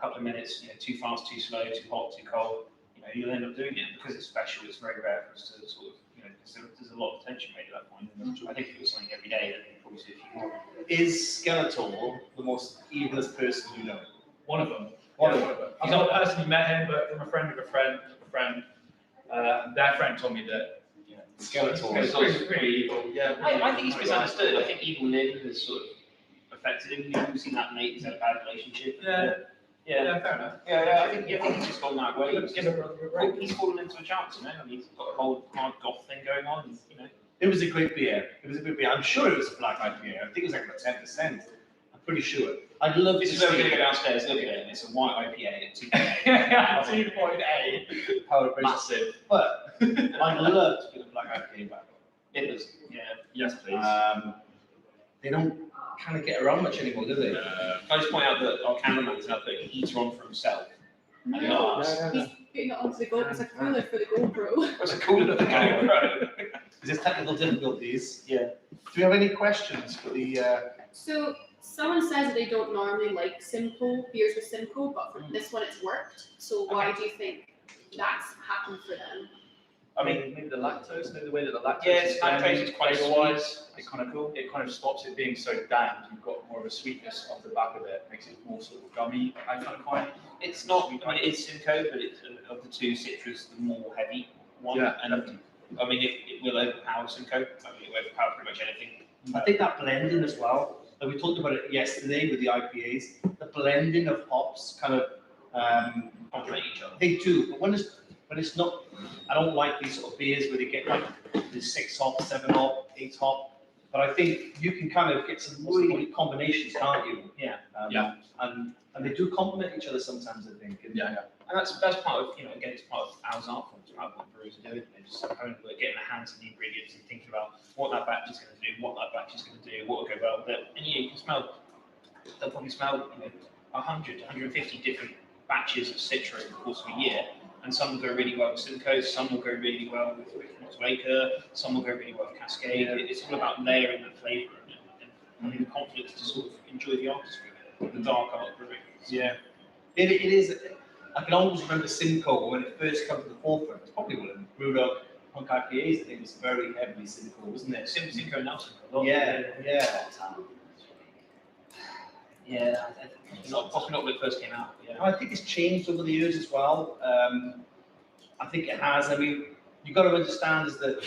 couple of minutes, too fast, too slow, too hot, too cold. You'll end up doing it because it's special. It's very rare for us to sort of, because there's a lot of attention paid at that point. I think if it was something every day, then you'd probably see a few more. Is Skeletor the most evilest person you know? One of them. One of them. I've not personally met him, but from a friend of a friend, their friend told me that Skeletor. he's pretty evil. Yeah. I think he's misunderstood. I think Evil Lynn has sort of affected him. We've seen that Nate has had a bad relationship. Yeah, fair enough. I think he's just gone that way. Give a brother a break. He's fallen into a chance, I mean, he's got a whole hard goth thing going on, It was a great beer. It was a good beer. I'm sure it was a black IPA. I think it was like about 10%. I'm pretty sure. I'd love This to is where we're see going to go downstairs, look at it, and it's a white IPA at 2 2.8. Power Break. Massive. But I'd love to get a black IPA back. It was, Yes, please. They don't kind of get around much anymore, do they? Can I just point out that our cameraman's now putting a heater on for himself? No, No. he's putting it onto the GoPro. It's a cooler for the GoPro. That's a cool little GoPro. Is this technical difficulties? Yeah. Do we have any questions for the? So someone says they don't normally like Simcoe beers with Simcoe, but for this one it's worked. So why do you think that's happened for them? I mean, maybe the lactose, maybe the way that the lactose Yeah, is lactose is quite flavour-wise, it kind of stops it being so damp. You've got more of a sweetness off the back of it, makes it more sort of gummy. I kind of find. It's not, it is Simcoe, but it's of the two citrus, the more heavy one. Yeah. And I mean, it will overpower Simcoe. I mean, it will overpower pretty much anything. I think that blending as well. Like we talked about it yesterday with the IPAs. The blending of hops kind of Complement each other. they do, but when it's not. I don't like these sort of beers where they get like the 6 hop, 7 hop, 8 hop. But I think you can kind of get some really good combinations, can't you? Yeah. And they do complement each other sometimes, I think. And, And that's part of, again, it's part of Al's art form, it's part of what brewers are doing. They're just having to getting their hands on the ingredients and thinking about what that batch is going to do, what that batch is going to do, what will go well with it. And you can smell, they'll probably smell, 100, 150 different batches of Citra in the course of a year. And some will go really well with Simcoe, some will go really well with Motueka, some will go really well with Cascade. It's all about layering that flavour and having the confidence to sort of enjoy the artistry of the dark art brewing. yeah. It is. I can always remember Simcoe when it first came to the forefront. It's probably one of the Brewdog Punk IPAs. I think it was very heavily Simcoe, wasn't it? Simcoe Nelson. Yeah. Yeah, possibly not when it first came out. Yeah. I think it's changed over the years as well. I think it has. I mean, you've got to understand is that,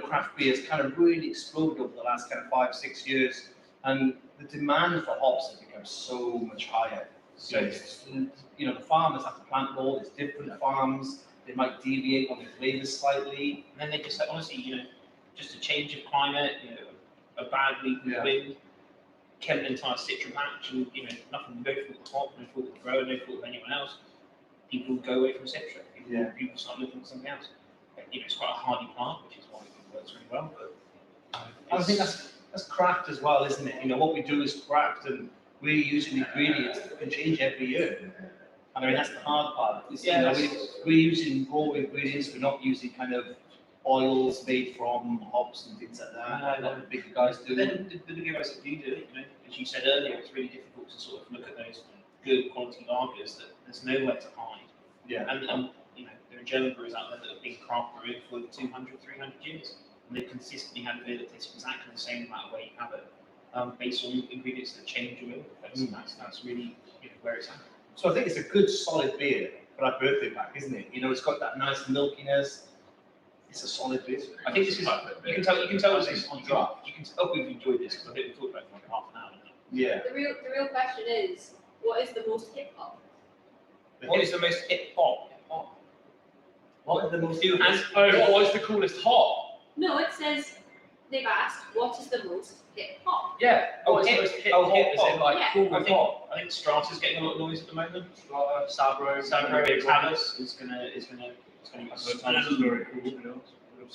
craft beer has kind of really exploded over the last kind of 5-6 years. And the demand for hops has become so much higher. So, the farmers have to plant more, there's different farms, they might deviate on the flavors slightly. And then they just, honestly, just a change of climate, a bad week with wind, kept an entire Citra batch, and nothing, no fault of the hop, no fault of the grower, no fault of anyone else. People go away from Citra. People start looking for something else. It's quite a hardy plant, which is why it works really well. But I think that's craft as well, isn't it? What we do is craft, and we're using ingredients that can change every year. And I mean, that's the hard part. We're using raw ingredients, we're not using kind of oils made from hops and things like that, like the bigger guys do. then the bigger guys that do it, as you said earlier, it's really difficult to sort of look at those good quality lagers that there's nowhere to hide. Yeah. And there are German brewers out there that have been craft brewing for 200, 300 years. And they've consistently had a beer that tastes exactly the same no matter where you have it. based on ingredients that change your milk. That's really where it's at. So I think it's a good solid beer for our birthday pack, isn't it? It's got that nice milkiness. It's a solid beer. I think this is. You can tell this is on draft. You can tell we've enjoyed this because I think we talked about it for like half an hour now. Yeah. The real question is, what is the most hip hop? What is the most hip hop? What are the most What is the coolest hop? No, it says they've asked what is the most hip hop. Yeah. Oh, What's the hip- most hip oh, hop? hip Is it hop. like Yeah. cool I with think, hop? I think Strata's getting a lot of noise at the moment. Sabro, Talus is gonna be very cool.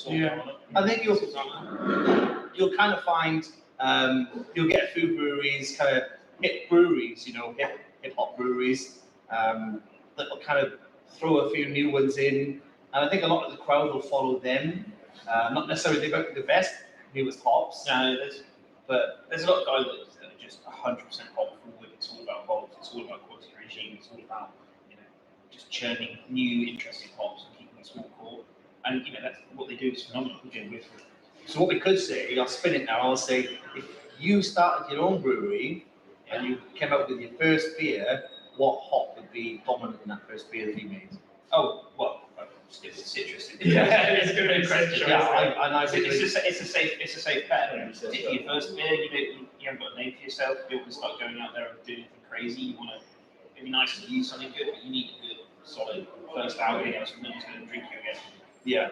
Yeah. I think you'll kind of find you'll get food breweries, kind of hip breweries, hip hop breweries that will kind of throw a few new ones in, and I think a lot of the crowd will follow them. Not necessarily they've got the best newest hops, No, but there's a lot of guys that are just 100% hop forward. It's all about hops. It's all about quality regime. It's all about just churning new interesting hops and keeping a small core. And that's what they do is phenomenal. so what we could say, I'll spin it now. I'll say if you started your own brewery and you came up with your first beer, what hop would be dominant in that first beer that you made? Oh well, it's citrus. It's gonna be a question. It's a safe bet. If your first beer, you haven't got a name for yourself, you don't want to start going out there and doing anything crazy. You want to, it'd be nice to use something good, but you need a good, solid first outing, else no one's going to drink you again. Yeah,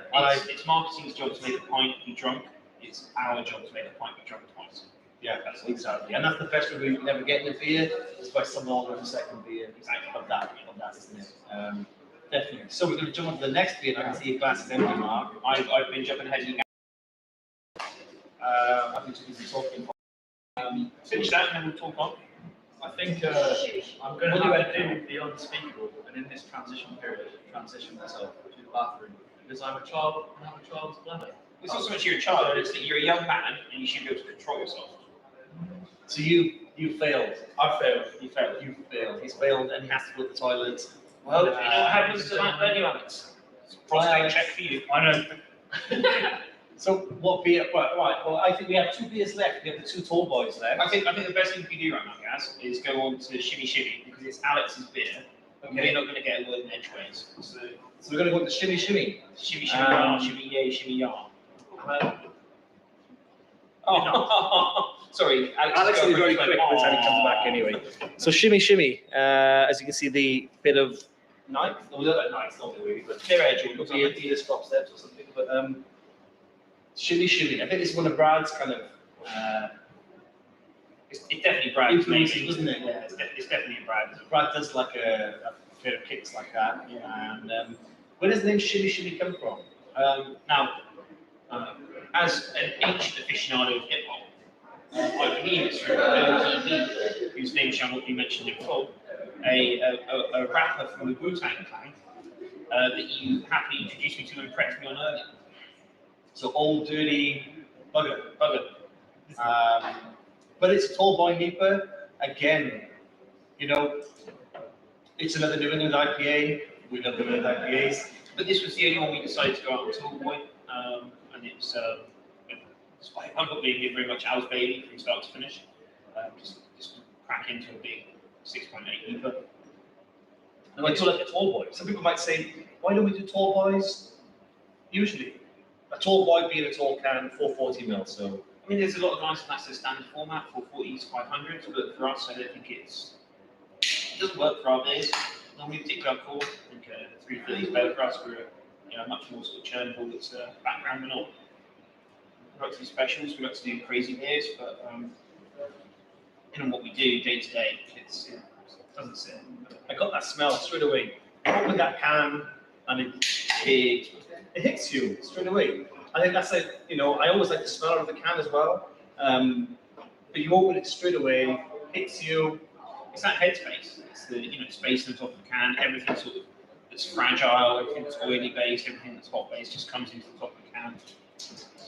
It's marketing's job to make a pint be drunk. It's our job to make a pint be drunk twice. yeah, that's exactly. And that's the best way we never get in a beer. It's by someone ordering a second beer. Exactly of that, isn't it? Definitely. So we're going to jump on to the next beer. I can see your glass is empty, Mark. I've been jumping ahead of you. I've been talking. Finish that and then we'll talk on. I think I'm going to have to do the unspeakable, and in this transition period, transition myself to the bathroom because I'm a child and have a child's bladder. It's not so much you're a child, it's that you're a young man and you should be able to control yourself. So you failed. I failed. You failed. You failed. He's failed, and he has to go to the toilet. Well, you know what happens to that then, Alex? Prostate check for you. I know. So what beer? Right. Well, I think we have two beers left. We have the two tall boys left. I think the best thing we can do right now, guys, is go on to Shimmy Shimmy because it's Alex's beer. And we're not going to get a word in edgeways. So So we're going to go to Shimmy Shimmy. Shimmy Shimmy yah, Shimmy yay, Shimmy yah. Oh, sorry, Alex will be very quick by the time he comes back anyway. So Shimmy Shimmy, as you can see, the bit of knife, no, we don't like knives, don't we? But Clear edge. it could be a Adidas drop steps or something. But Shimmy Shimmy. I think this is one of Brad's kind of It's definitely Brad's influences, maybe. isn't it? Yeah, it's definitely Brad's. Brad does like a pair of kicks like that. And where does the name Shimmy Shimmy come from? Now, as an ancient aficionado of hip hop, I believe it's from ODB, whose name shall not be mentioned in full, a rapper from the Wu-Tang Clan that you happily introduced me to and prepped me on earlier. So Old Dirty Bugger. Bugger. But it's Tall Boy NEIPA. Again, it's another New England IPA. We love New England IPAs. But this was the only one we decided to go out on Tall Boy, and it's despite not being very much Al's baby from start to finish, just crack into a big 6.8 NEIPA. And I do like a tall boy. Some people might say, why don't we do tall boys? Usually, a tall boy being a tall can, 440 ml. So I mean, there's a lot of guys that's the standard format, 440s, 500s, but for us, I don't think it doesn't work for our beers. Normally, particularly our core, I think 330 is better for us. We're much more sort of churnable. It's a background. We like to do specials. We like to do crazy beers, but in what we do day to day, it doesn't sit. I got that smell straight away. Open that can and it hits you straight away. I think that's like, I always like the smell of the can as well. But you open it straight away, hits you. It's that headspace. It's the space on the top of the can. Everything sort of that's fragile, everything that's oily based, everything that's hot based just comes into the top of the can.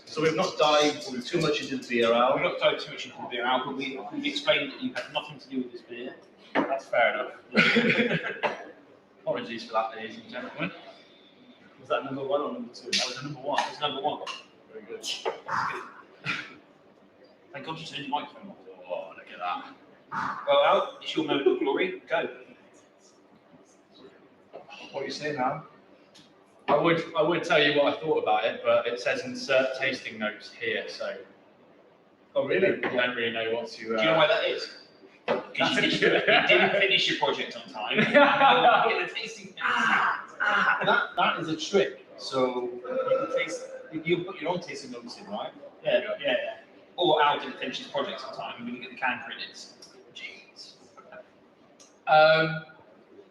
So we've not dived too much into the beer, Al. We've not dived too much into the beer, Al, but we've explained that you have nothing to do with this beer. That's fair enough. Apologies for that, ladies and gentlemen. Was that number one or number two? That was the number one. It was number one. Very good. Thank God you turned your microphone off. Oh, look at that. Well, Al, it's your moment of glory. Go. What are you saying now? I would tell you what I thought about it, but it says insert tasting notes here, so. Oh, really? You don't really know what to. Do you know why that is? Because you didn't finish your project on time. Get the tasting notes. That is a trick. So you can taste. You put your own tasting notes in, right? Yeah. Or Al didn't finish his project on time, and when you get the can for it, it's jeez.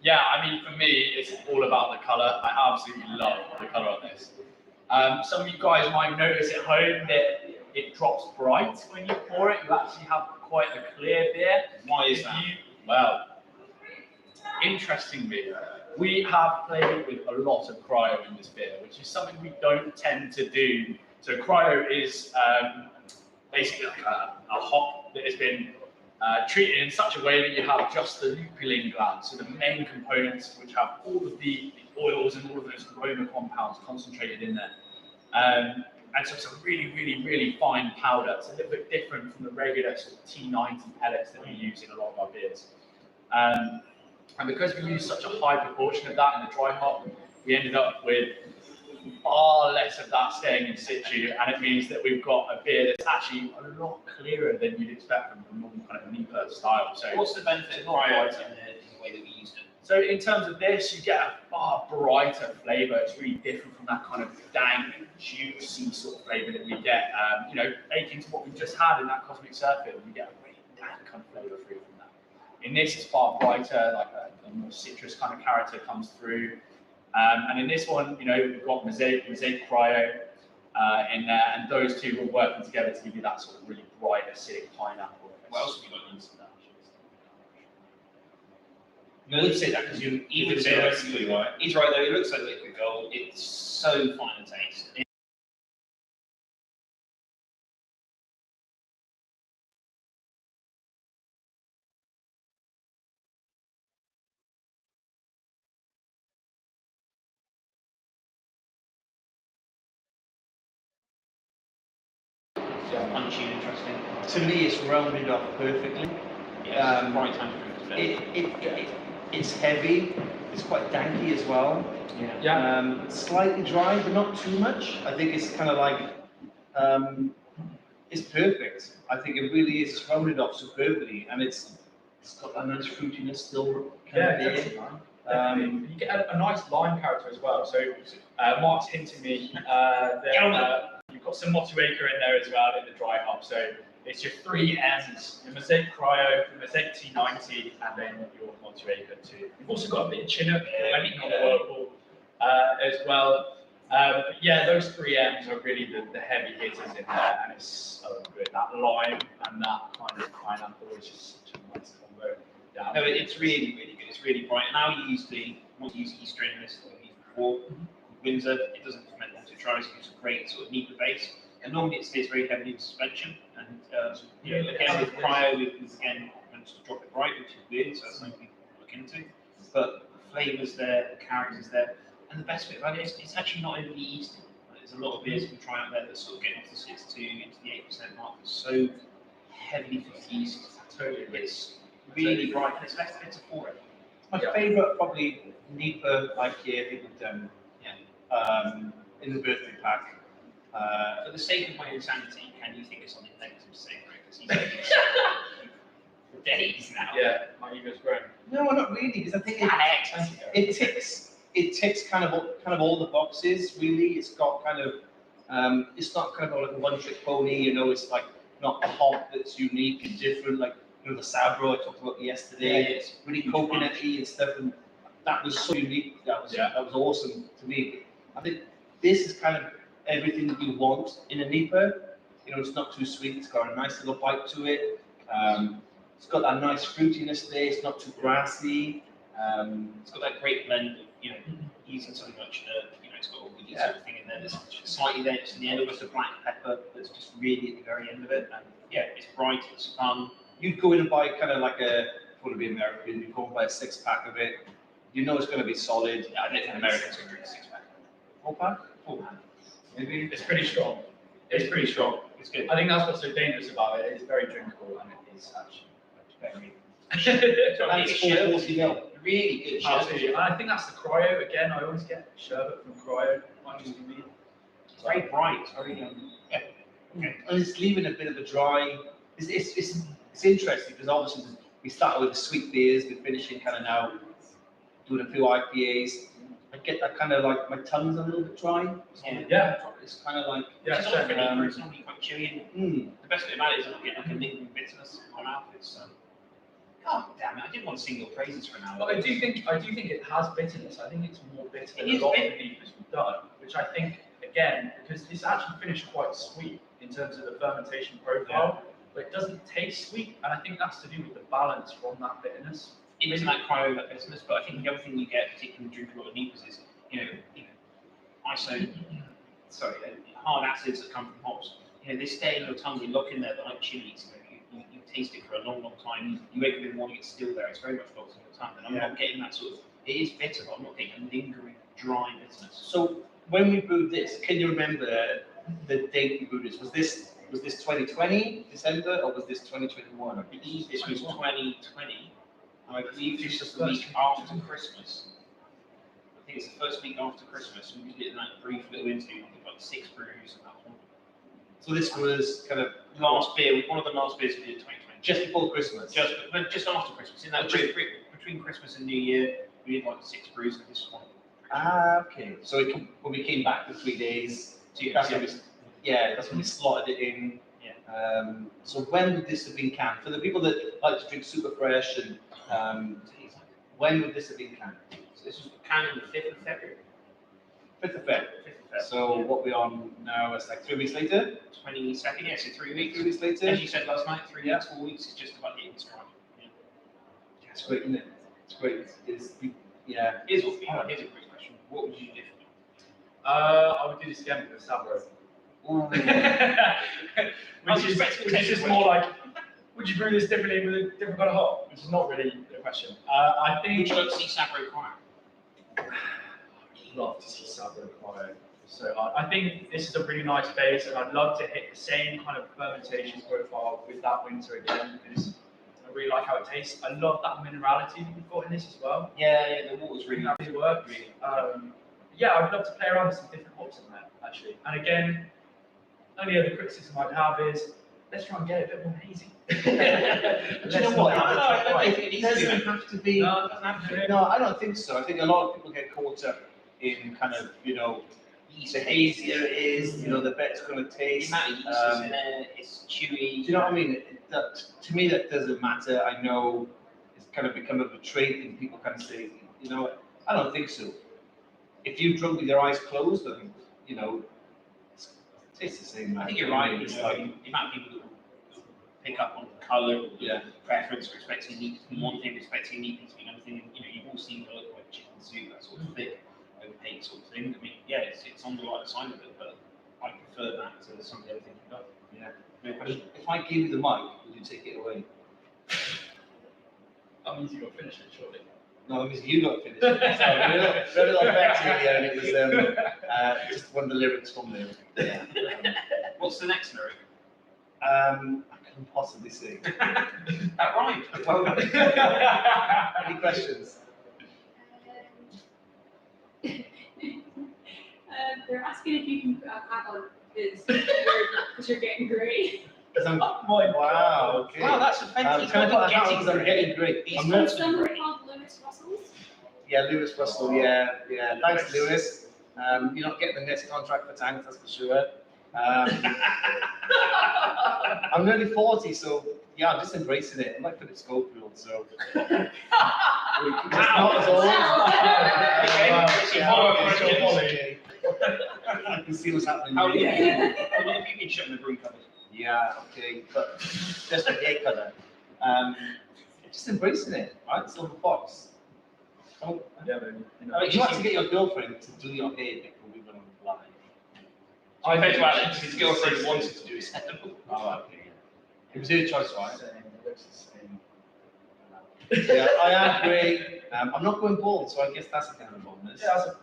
Yeah, I mean, for me, it's all about the colour. I absolutely love the colour on this. Some of you guys might notice at home that it drops bright when you pour it. You actually have quite a clear beer. Why is that? Well, interestingly, we have played with a lot of cryo in this beer, which is something we don't tend to do. So cryo is basically like a hop that has been treated in such a way that you have just the lupulin gland, so the main components which have all of the oils and all of those aroma compounds concentrated in there. And so it's a really, really, really fine powder. It's a little bit different from the regular sort of T90 pellets that we use in a lot of our beers. And because we use such a high proportion of that in the dry hop, we ended up with far less of that staying in situ, and it means that we've got a beer that's actually a lot clearer than you'd expect from a normal kind of NEIPA style. So What's the benefit of cryo in the way that we used it? So in terms of this, you get a far brighter flavour. It's really different from that kind of dank, juicy sort of flavour that we get, akin to what we've just had in that Cosmic Surfer. We get a really dank kind of flavour through from that. In this, it's far brighter, like a more citrus kind of character comes through. And in this one, we've got Mosaic Cryo in there, and those two were working together to give you that sort of really bright, acidic pineapple. What else have you got in this? You would say that because you Even would say that's really right. He's right though, it looks like liquid gold. It's so fine to taste. Punchy and interesting. To me, it's rounded off perfectly. Yeah, it's right time for It's heavy. It's quite danky as well. Yeah. Slightly dry, but not too much. I think it's kind of like, it's perfect. I think it really is. It's rounded off superbly, and it's got that nice fruitiness still. Definitely. You get a nice lime character as well. So Mark's hinting me that you've got some Motueka in there as well in the dry hop. So it's your 3 M's, the Mosaic Cryo, the Mosaic T90, and then your Motueka too. You've also got a bit of Chinook, not Whirlpool as well. But yeah, those 3 M's are really the heavy hitters in there, and it's so good. That lime and that kind of pineapple is just such a nice combo. Yeah. No, it's really, really good. It's really bright. And now you use Easter in this that we used before. Windsor, it doesn't ferment onto dry, so it's a great sort of NEIPA base. And normally it stays very heavily in suspension. And again with cryo, we've again managed to drop it bright, which is weird, so that's something we can look into. But the flavours there, the characters there, and the best bit about it is it's actually not overly yeasty. There's a lot of beers we try out there that sort of get off the 6.2 into the 8% mark. It's so heavily yeast. Totally, it's really bright, and it's less bitter for it. My favourite probably NEIPA IPA that we've done in the birthday pack. For the sake of my insanity, can you think of something negative to say, Greg? Because he's been for days now. Yeah, my ego's grown. No, not really, because I think it ticks kind of all the boxes. Really, it's got kind of it's not kind of like a one-trick pony. It's like not a hop that's unique and different. Like the Sabro I talked about yesterday. It's really coconutty and stuff, and that was so unique. That was awesome to me. I think this is kind of everything that you want in a NEIPA. It's not too sweet. It's got a nice little bite to it. It's got that nice fruitiness there. It's not too grassy. It's got that great blend of using something like it's got all the sort of thing in there. There's slightly there just in the end, almost a black pepper that's just really at the very end of it. And it's bright. It's fun. You'd go in and buy kind of like to be American, you go and buy a 6-pack of it. It's going to be solid. I don't think Americans can drink a 6-pack. 4-pack? 4-pack. Maybe. It's pretty strong. It's pretty strong. It's good. I think that's what's so dangerous about it. It's very drinkable and it is actually very. And it's 440 ml. Really good. Absolutely. And I think that's the cryo again. I always get sherbet from cryo. Might just be me. It's very bright. It's very And it's leaving a bit of a dry. It's interesting because obviously we started with the sweet beers, we're finishing kind of now doing a few IPAs. I get that kind of like my tongue's a little bit dry. Yeah. It's kind of like It's not certainly. really, it's normally quite chewy. And the best bit about it is I don't get like a lingering bitterness in my mouth. It's God damn it! I didn't want to sing your praises for an hour. But I do think it has bitterness. I think it's more bitter than It a is lot bitter. of the beers we've done, which I think again because it's actually finished quite sweet in terms of the fermentation profile, but it doesn't taste sweet, and I think that's to do with the balance from that bitterness. It isn't that cryo, that bitterness, but I think the other thing you get, particularly when you drink a lot of NEIPAs, is hard acids that come from hops. They stay in your tongue, you lock in there, they're like chilies. You taste it for a long, long time. You wake up in the morning, it's still there. It's very much locked in your tongue, and I'm not getting that sort of. It is bitter, but I'm not getting a lingering, dry bitterness. So when we brewed this, can you remember the date we brewed this? Was this 2020 December or was this 2021? I believe this was 2020, and I believe this was the week after Christmas. I think it's the first week after Christmas, and we did that brief little interview, I think like 6 brews at that point. So this was kind of Last beer, one of the last beers we did in 2020. just before Christmas. Just after Christmas. In that between Christmas and New Year, we did like 6 brews, and this one. Okay. So when we came back for 3 days, That's that's when we slotted it in. Yeah. So when would this have been canned? For the people that like to drink super fresh, and when would this have been canned? So this was canned on the 5th of February. 5th of Feb. So what we're on now, it's like 3 weeks later? 22nd, yeah, so 3 weeks. 3 weeks later? As you said last night, 3 weeks, 4 weeks is just about hitting stride. It's great, isn't it? It's great. Yeah. Here's a quick question. What would you do differently? I would do this again with the Sabro. Which is just more like, would you brew this differently with a different kind of hop? Which is not really the question. I think. Would you like to see Sabro cryo? I'd love to see Sabro cryo. So I think this is a really nice base, and I'd love to hit the same kind of fermentation profile with that winter again because I really like how it tastes. I love that minerality that we've got in this as well. Yeah, the water's really That really works. Yeah, I'd love to play around with some different hops in there actually. And again, only other criticism I'd have is let's try and get it a bit more hazy. Do you know what? It doesn't have to be. No, it doesn't have to be. No, I don't think so. I think a lot of people get caught up in kind of, the hazier it is, the better it's going to The taste. amount of yeast is in there, it's chewy. Do you know what I mean? To me, that doesn't matter. I know it's kind of become a trait, and people kind of say, I don't think so. If you drunk with your eyes closed, then, it tastes the same. I think you're right. It's The like, amount of people that pick up on the colour, yeah. preference for expecting neat from one thing, expecting neat to be another thing. You've all seen what look like chicken soup, that sort of thick, opaque sort of thing. I mean, yeah, it's on the right side of it, but I prefer that to some of the other things you've got. Yeah. No question. If I gave you the mic, would you take it away? I'm easy to finish it, surely. No, because you got finished. So we had a little bet here, and it was just one of the lyrics from there. Yeah. What's the next lyric? I couldn't possibly see. That rhymed. Any questions? They're asking if you can put a hat on because you're getting grey. Wow, okay. Wow, that's offensive. Can I put a hat on because I'm getting great? These I'm are not. Someone called Lewis Russell's. Yeah, Lewis Russell, yeah. Thanks, Lewis. You're not getting the next contract for tanks, that's for sure. I'm nearly 40, so yeah, I'm just embracing it. I'm like Philip Schofield, so. Just not as old. Okay. I can see what's happening. How long have you been shutting the brewing cupboard? Yeah, okay, but just a hair colour. Just embracing it, right? Silver fox. Oh, you have to get your girlfriend to do your hair before we went on live. I bet to Alex, his girlfriend wanted to do his hair. Oh, okay. It was her choice, right? Yeah, I am grey. I'm not going bald, so I guess that's a kind of a bonus. Yeah,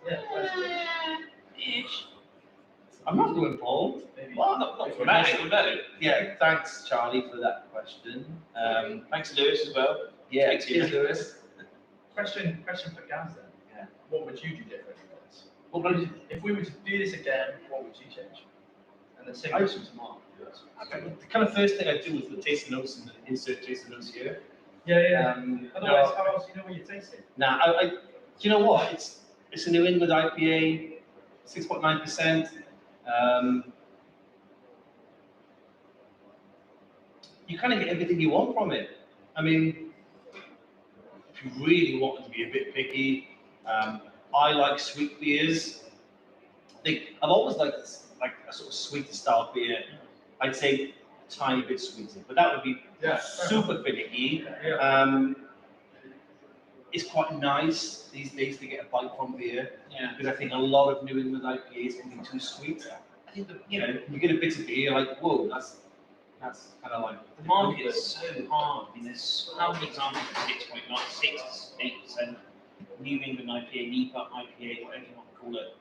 I'm not going bald. Maybe. Well, not for No, me. no. Yeah, thanks, Charlie, for that question. Thanks to Lewis as well. Yeah, Thanks, cheers, Lewis. Question for Gaz then. Yeah. What would you do different with this? What would I do? If we were to do this again, what would you change? And then same I- question to Mark. The kind of first thing I do is the taste notes and insert taste notes here. Yeah. No, Otherwise, how else do you know what you're tasting? Nah, do you know what? It's a New England IPA, 6.9%. You kind of get everything you want from it. I mean, if you really wanted to be a bit picky, I like sweet beers. I've always liked like a sort of sweeter style beer. I'd say a tiny bit sweeter, but that would be Yeah. super finicky. Yeah. It's quite nice these days to get a bite from beer, Yeah. because I think a lot of New England IPAs can be too sweet. I think that, you get a bit of beer, you're like, whoa, that's kind of like. The market is so hard. I mean, there's how many examples of 6.9, 6, 8% New England IPA, NEIPA IPA, whatever you want to call it,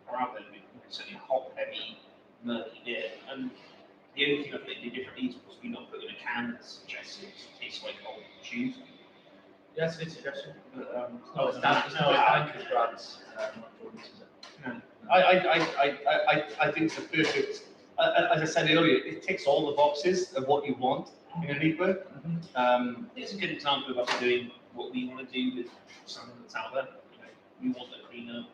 are out there. I mean, certainly hop heavy, murky beer. And the only thing I think they do differently is we not put in a can that suggests it tastes like old shoes. Yes, good suggestion. But, No, it's Danker's brands. I think it's a perfect, as I said earlier, it ticks all the boxes of what you want in a NEIPA. it's a good example of us doing what we want to do with something that's out there. We want a cleaner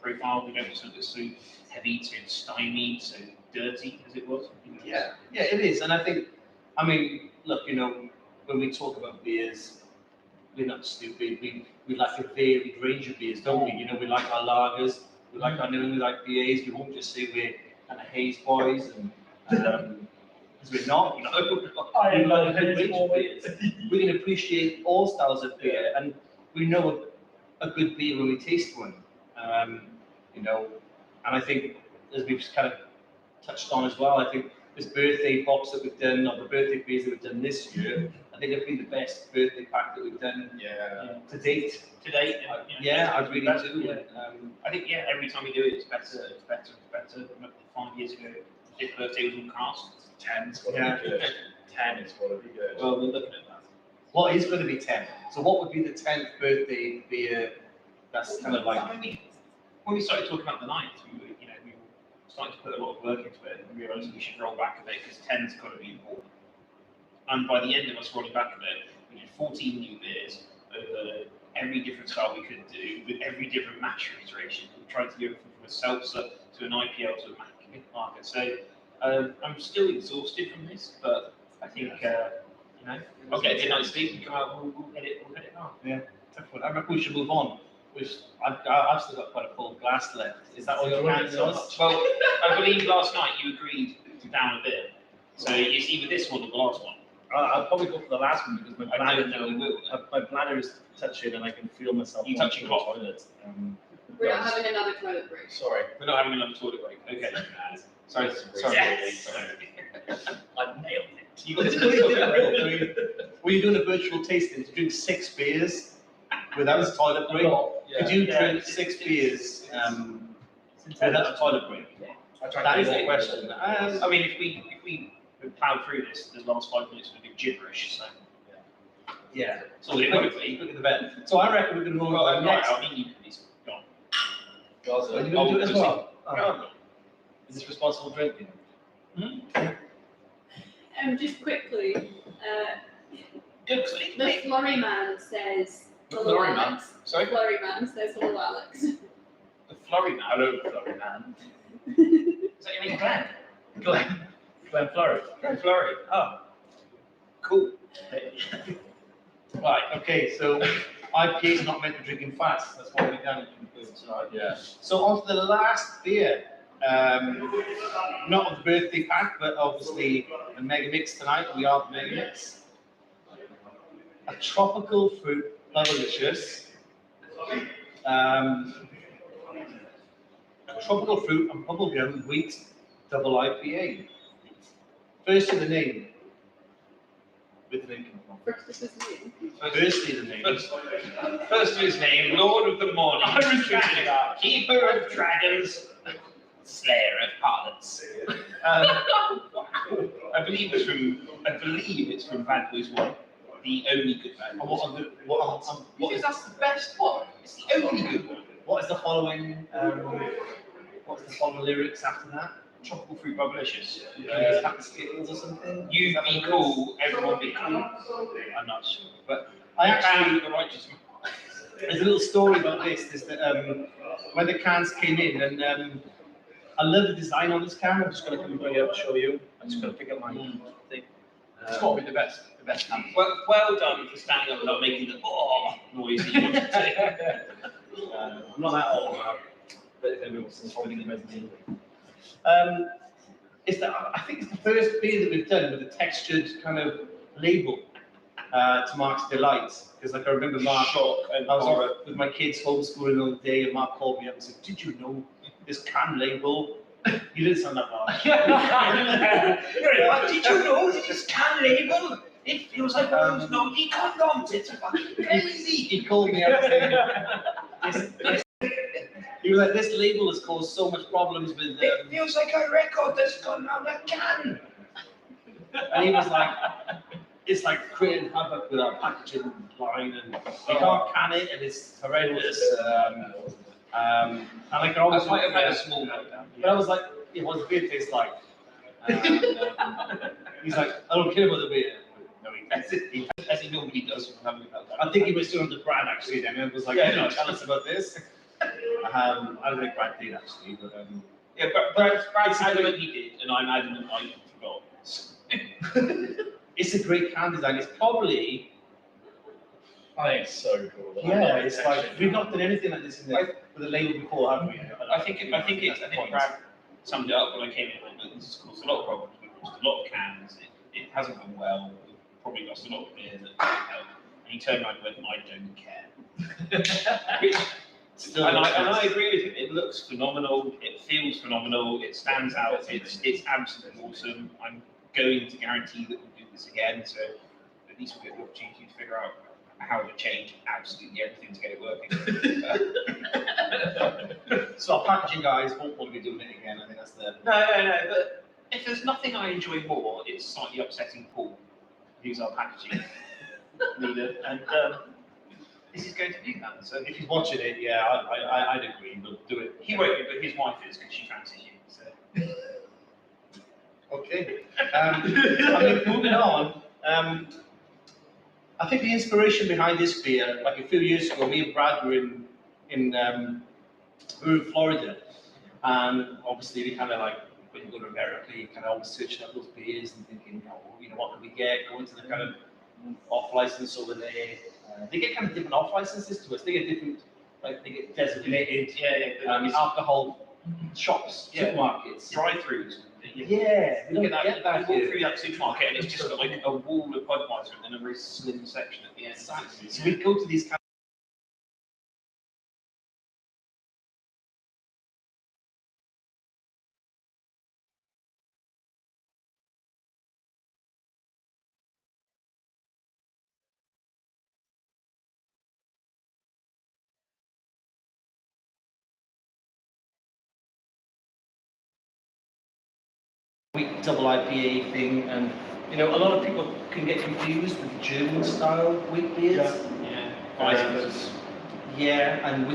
profile. We don't want something that's so heavy, so stymied, so dirty as it was. Yeah, it is, and I think, look, when we talk about beers, we're not stupid. We like a varied range of beers, don't we? We like our lagers, we like our New England IPAs. We won't just say we're kind of haze boys, and because we're not. We like a good range of beers. We can appreciate all styles of beer, and we know a good beer when we taste one. And I think, as we've kind of touched on as well, I think this birthday box that we've done, or the birthday beers that we've done this year, I think have been the best birthday pack that we've done to date. I really do. I think every time we do it, it's better. It's better. 5 years ago, this birthday was all cast. 10's got to be good. 10 is got to be good. Well, we're looking at that. What is going to be 10? So what would be the 10th birthday beer that's kind of like... When we started talking about the night, we were starting to put a lot of work into it, and we realised we should roll back a bit because 10's got to be important. And by the end of us rolling back a bit, we did 14 new beers over every different style we could do with every different match iteration. We tried to do everything from a seltzer to an IPL to a market. So I'm still exhausted from this, but I think I'll get a good night's sleep and come out. We'll get it on. Yeah, definitely. I reckon we should move on. I've still got quite a full glass left. Is that all your cans are? Well, I believe last night you agreed to down a bit. So it's either this one or the last one. I'll probably go for the last one because my I bladder, don't know we will. my bladder is touching and I can feel myself. You going touching to the clock? toilet. We're not having another toilet break. Sorry. We're not having another toilet break. Okay. Sorry. Yes. I nailed it. You got It's to really difficult. I mean, when you're doing a virtual tasting, to drink 6 beers without a toilet break, could you drink 6 beers without a toilet break? That is the question. I mean, if we plough through this, the last 5 minutes would be gibberish. So Yeah. so it would be. Look at the bet. So I reckon we're going to move Well, on next. I mean, you can be gone. Are you going to do it as well? Is this responsible drinking? Just quickly, Good. the Flurry Man says hello, Flurry Man? Alex. Sorry? Flurry Man says hello, Alex. The flurry man. Hello, Flurry Man. Is that your name, Glenn? Glenn Flurry. Glenn Flurry. Oh, Cool. Right, okay, so IPA is not meant for drinking fast. That's what we can conclude tonight. Yeah. So on to the last beer. Not of the birthday pack, but obviously the Mega Mix tonight. We are the Mega Mix. A tropical fruit, Bubblicious. A tropical fruit and bubblegum wheat double IPA. First to the name. Where did the name come from? First is me. Firstly, the name. First to his name, Lord of the Morning, I was thinking that. Keeper of Dragons. slayer of harlots. I believe it's from Bad Boys 1, the only good bad boys. What is that's the best one? It's the only good one. what is the following? What's the following lyrics after that? Tropical fruit bubblicious. Cat Skittles or something? You Is that be what it cool, everyone be cool. I'm not sure, but I actually. The righteous. There's a little story about this. Is that when the cans came in, and I love the design on this can. I'm just going to come and bring it up and show you. I'm just going to pick up my thing. It's got to be the best can. Well done for standing up without making the noise that you wanted to. I'm not that old now, but if anyone's holding the mezzanine. I think it's the first beer that we've done with a textured kind of label to Mark's delight. Because like I remember Mark, Shock and I was horror. off with my kids homeschooling the other day, and Mark called me up and said, "Did you know this can label?" You didn't sound that Mark. What did you know this can label? It feels like one of those naughty condoms. It's fucking crazy. He called me up saying, he was like, "This label has caused so much problems with." It feels like a record that's gone round a can. And he was like, "It's like creating havoc with our packaging line, and we can't can it, and it's horrendous." And I can I always might have had a small meltdown. But I was like, "What's the beer taste like?" He's like, "I don't care about the beer." No, As he normally does when having a meltdown. I think he was doing the brand actually. Then and was like, Yeah, "No, tell us about this." I don't think Brad did actually, but Yeah, but Brad's adamant he did, and I'm adamant I forgot. it's a great can design. It's probably I think it's so cool. it's like we've not done anything like this with a label before, have we? I think Brad summed it up when I came in. This has caused a lot of problems. We've lost a lot of cans. It hasn't gone well. We've probably lost a lot of beer that didn't help. And he turned around and went, "I don't care." And I agree with him. It looks phenomenal. It feels phenomenal. It stands out. It's absolutely awesome. I'm going to guarantee that we'll do this again. So at least we'll get the opportunity to figure out how to change absolutely everything to get it working. So our packaging guys won't want to be doing it again. I think that's the. No. But if there's nothing I enjoy more, it's slightly upsetting Paul, who's our packaging leader, and this is going to do that. So If he's watching it, yeah, I'd agree. We'll do it. he won't be, but his wife is because she fancies you. So. Okay. Moving on. I think the inspiration behind this beer, like a few years ago, me and Brad were we were in Florida, and obviously we kind of like when you go to America, you kind of always searching out those beers and thinking, what can we get? Going to the kind of off license over there. They get kind of different off licenses to us. They get different, like they get designated alcohol shops, supermarkets. Drive-throughs. Yeah, we Look don't at get that. that You walk here. through that supermarket and it's just got like a wall of Budweiser and then a very slim section at the end. Exactly. So we go to these kind wheat double IPA thing, and a lot of people can get confused with German style wheat beers. Yeah. Yeah, and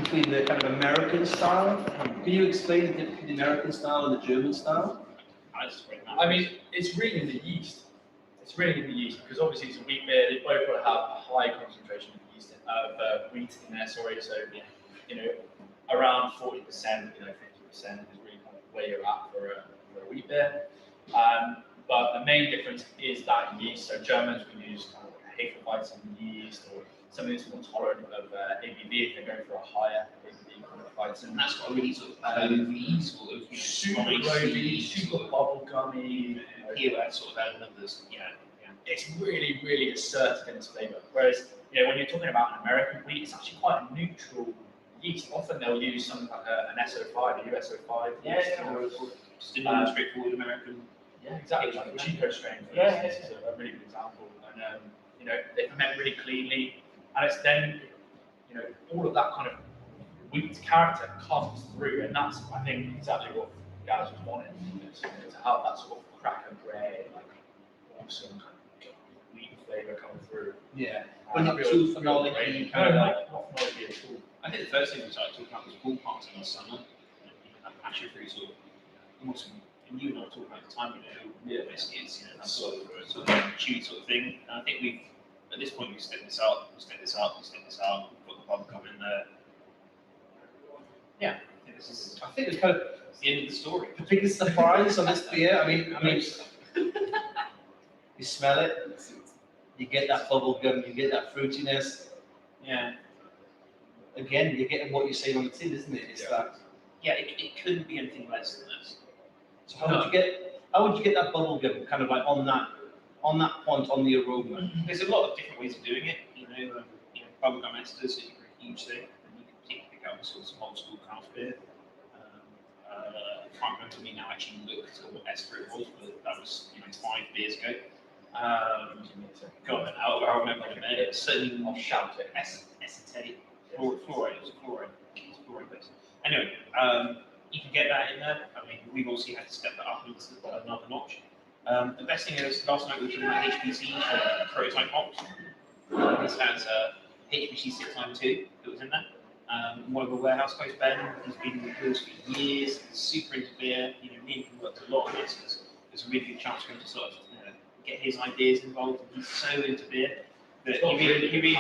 between the kind of American style. Can you explain the difference between the American style and the German style? I mean, it's really in the yeast. It's really in the yeast because obviously it's a wheat beer. They both will have a high concentration of yeast wheat in there. So around 40%, 50% is really kind of where you're at for a wheat beer. But the main difference is that yeast. So Germans will use kind of Hefeweizen yeast, or something that's more tolerant of ABV if they're going for a higher ABV kind of Weizen. And that's got a really sort of clovey, sort of Super spicy, gravy, super bubblegummy. Here that sort of element. It's really, really assertive in its flavour. Whereas, when you're talking about an American wheat, it's actually quite a neutral yeast. Often they'll use something like an SO5, a USO5. Just a straightforward American. Yeah, exactly. Like a Chico strain, for Yeah, instance, is a really good example. And they ferment really cleanly, and it's then, all of that kind of wheat character comes through, and that's, I think, exactly what Gaz was wanting, to have that sort of cracker bread, like awesome kind of wheat flavour come through. Yeah, but not too phenolic-y, kind of like. Not phenolic at all. I think the first thing we started talking about was pool parties in the summer. That passion fruit sort of almost, and you and I were talking about at the time, biscuits, that sort of chewy sort of thing. And I think at this point, we've stepped this up, we've got the bubble gum in there. Yeah, I think it's kind of it's the end of the story. the biggest surprise on this beer. I mean, you smell it, you get that bubble gum, you get that fruitiness. Yeah. Again, you're getting what you say on the tin, isn't it? It's that. Yeah, it couldn't be anything less than this. So how would you get that bubble gum kind of like on that point on the aroma? There's a lot of different ways of doing it. Bubblegum esters are a huge thing, and you can particularly pick out sort of some old school craft beer. I can't remember me now actually looked at what ester it was, but that was 5 beers ago. God, I'll remember in a minute. It's certainly I'll shout it. acetate, fluoride. It was fluoride. It's fluoride based. Anyway, you can get that in there. I mean, we've obviously had to step that up into another notch. The best thing is last night we were talking about HPC prototype hops. This has HPC 692 that was in there. One of the warehouse guys, Ben, he's been with us for years, super into beer. Me and him worked a lot on this. There's a really good chance for him to sort of get his ideas involved. He's so into beer that he really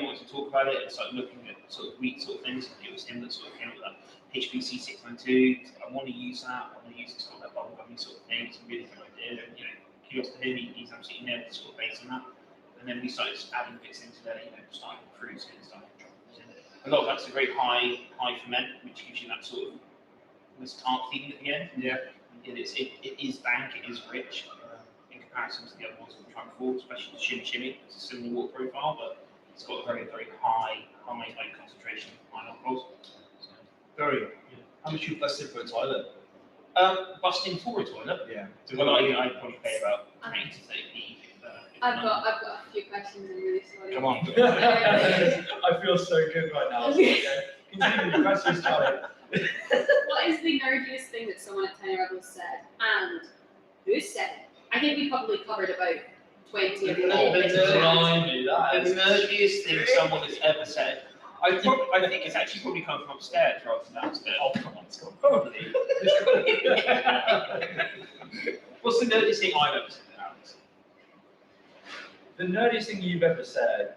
wanted to talk about it and start looking at sort of wheat sort of things. It was him that sort of came up with that HPC 692. I want to use that. I want to use it for that bubblegummy sort of thing. It's a really good idea. And kudos to him. He's absolutely nailed the sort of base on that. And then we started adding bits into there. Starting with fruits in, starting with chocolates in. A lot of that's a very high ferment, which gives you that sort of almost tart feeling at the end. Yeah. And it is dank. It is rich. In comparison to the other ones that we're trying before, especially the Shimmy Shimmy. It's a similar water profile, but it's got a very, very high concentration of pine alcohols. So, Very. How much you busted for a toilet? busting for a toilet. Yeah. Well, I'd probably pay about 20 to 30p. I've got a few questions. I'm really sorry. Come on. I feel so good right now. Continue the questions, Charlie. What is the nerdiest thing that someone at Tenor Rebels said? And who said it? I think we probably covered about 20 of the little bits. The nerdiest thing someone has ever said. I think it's actually probably come from upstairs rather than downstairs. Oh, come on, Scott. Probably. What's the nerdiest thing I've ever said, Alex? The nerdiest thing you've ever said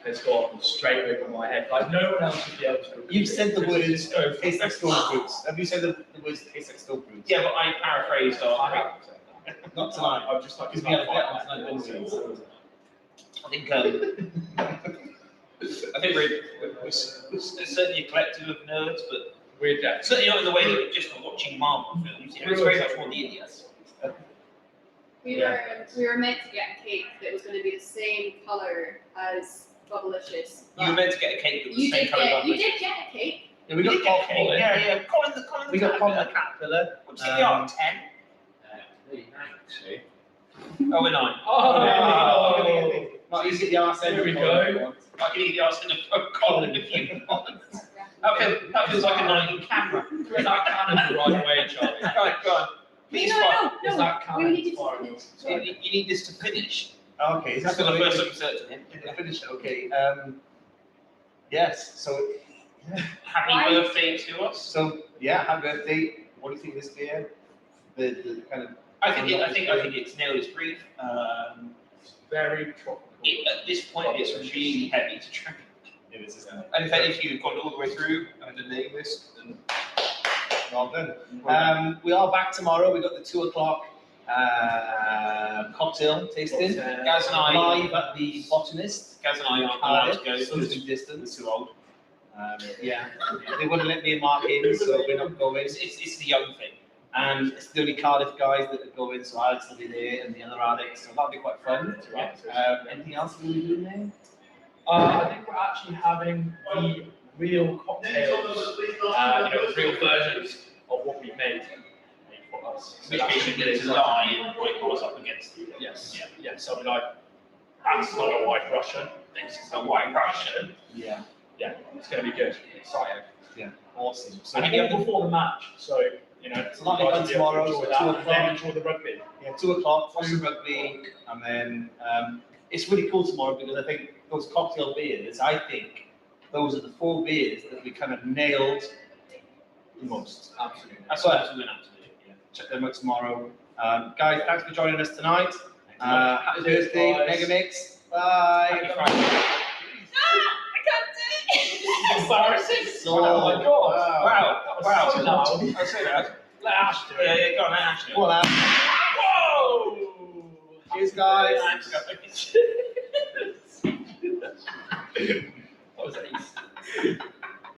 has gone straight over my head. Like, no one else would be able to repeat You've said the it. words taste like stone fruits. Have you said the words taste like stone fruits? Yeah, but I paraphrased I our. haven't said that. Not tonight. I've just like, Because we had a bet on tonight. I think we're certainly a collective of nerds, but We're definitely. certainly not in the way that we're just watching Marvel films. It's very much more the idiots. We were meant to get a cake that was going to be the same color as Bubblicious. You were meant to get a cake that was the same colour. You did get a cake. Yeah, we got popcorn. Yeah. Colin We got Caterpillar. Colin Caterpillar. What's the yard? 10? Actually. Oh, we're 9. Oh! Not easy at the arse end. Here we go. I can eat the arse of Colin if you want. That feels like a night in camera. Is that cannon the right way, Charlie? Go on. Please, fire. Is that We cannon need firing? You need this to finish. Okay, That's for the first time searching him. Finish. Okay. Yes. So Happy Why? birthday to us. So yeah, happy birthday. What do you think of this beer? The kind of I think it's nailed its brief. Very tropical. At this point, it's really heavy to drink. it is. And in fact, if you've gone all the way through and the name list, then Well done. We are back tomorrow. We've got the 2 o'clock cocktail tasting. Gaz and I, Live at the Botanist. Gaz and I aren't allowed to go. Social distance. We're too old. Yeah. They wouldn't let me and Mark in, so we're not going. It's the young thing. And it's the only Cardiff guys that are going, so Alex will be there and the other Alex, so that'll be quite fun. Anything else we'll be doing there? I think we're actually having the real cocktails, real versions of what we made for us. Which means you need to lie and point us up against. Yes. Yeah. So we're like, that's not a white Russian. This is a white Russian. Yeah. Yeah. It's going to be good. Exciting. Awesome. So And all before the match, so, you know, It's a lot of fun tomorrow, enjoy so that, 2 and then o'clock. enjoy the rugby. Yeah, 2 o'clock, watch the rugby, and then it's really cool tomorrow because I think those cocktail beers, I think those are the 4 beers that we kind of nailed the most. Absolutely. That's what absolutely, absolutely. Yeah. Check them out tomorrow. Guys, thanks for joining us tonight. Happy Cheers, birthday, guys. Mega Mix. Bye. Happy Friday. Embarrassing. So, Oh my God. Wow. Wow. So No, loud. I'll say that. Let Ash do Yeah, it. yeah, go on, let Ash do it. Go on, Al. Whoa! Cheers, guys. Thanks, guys. That was ace.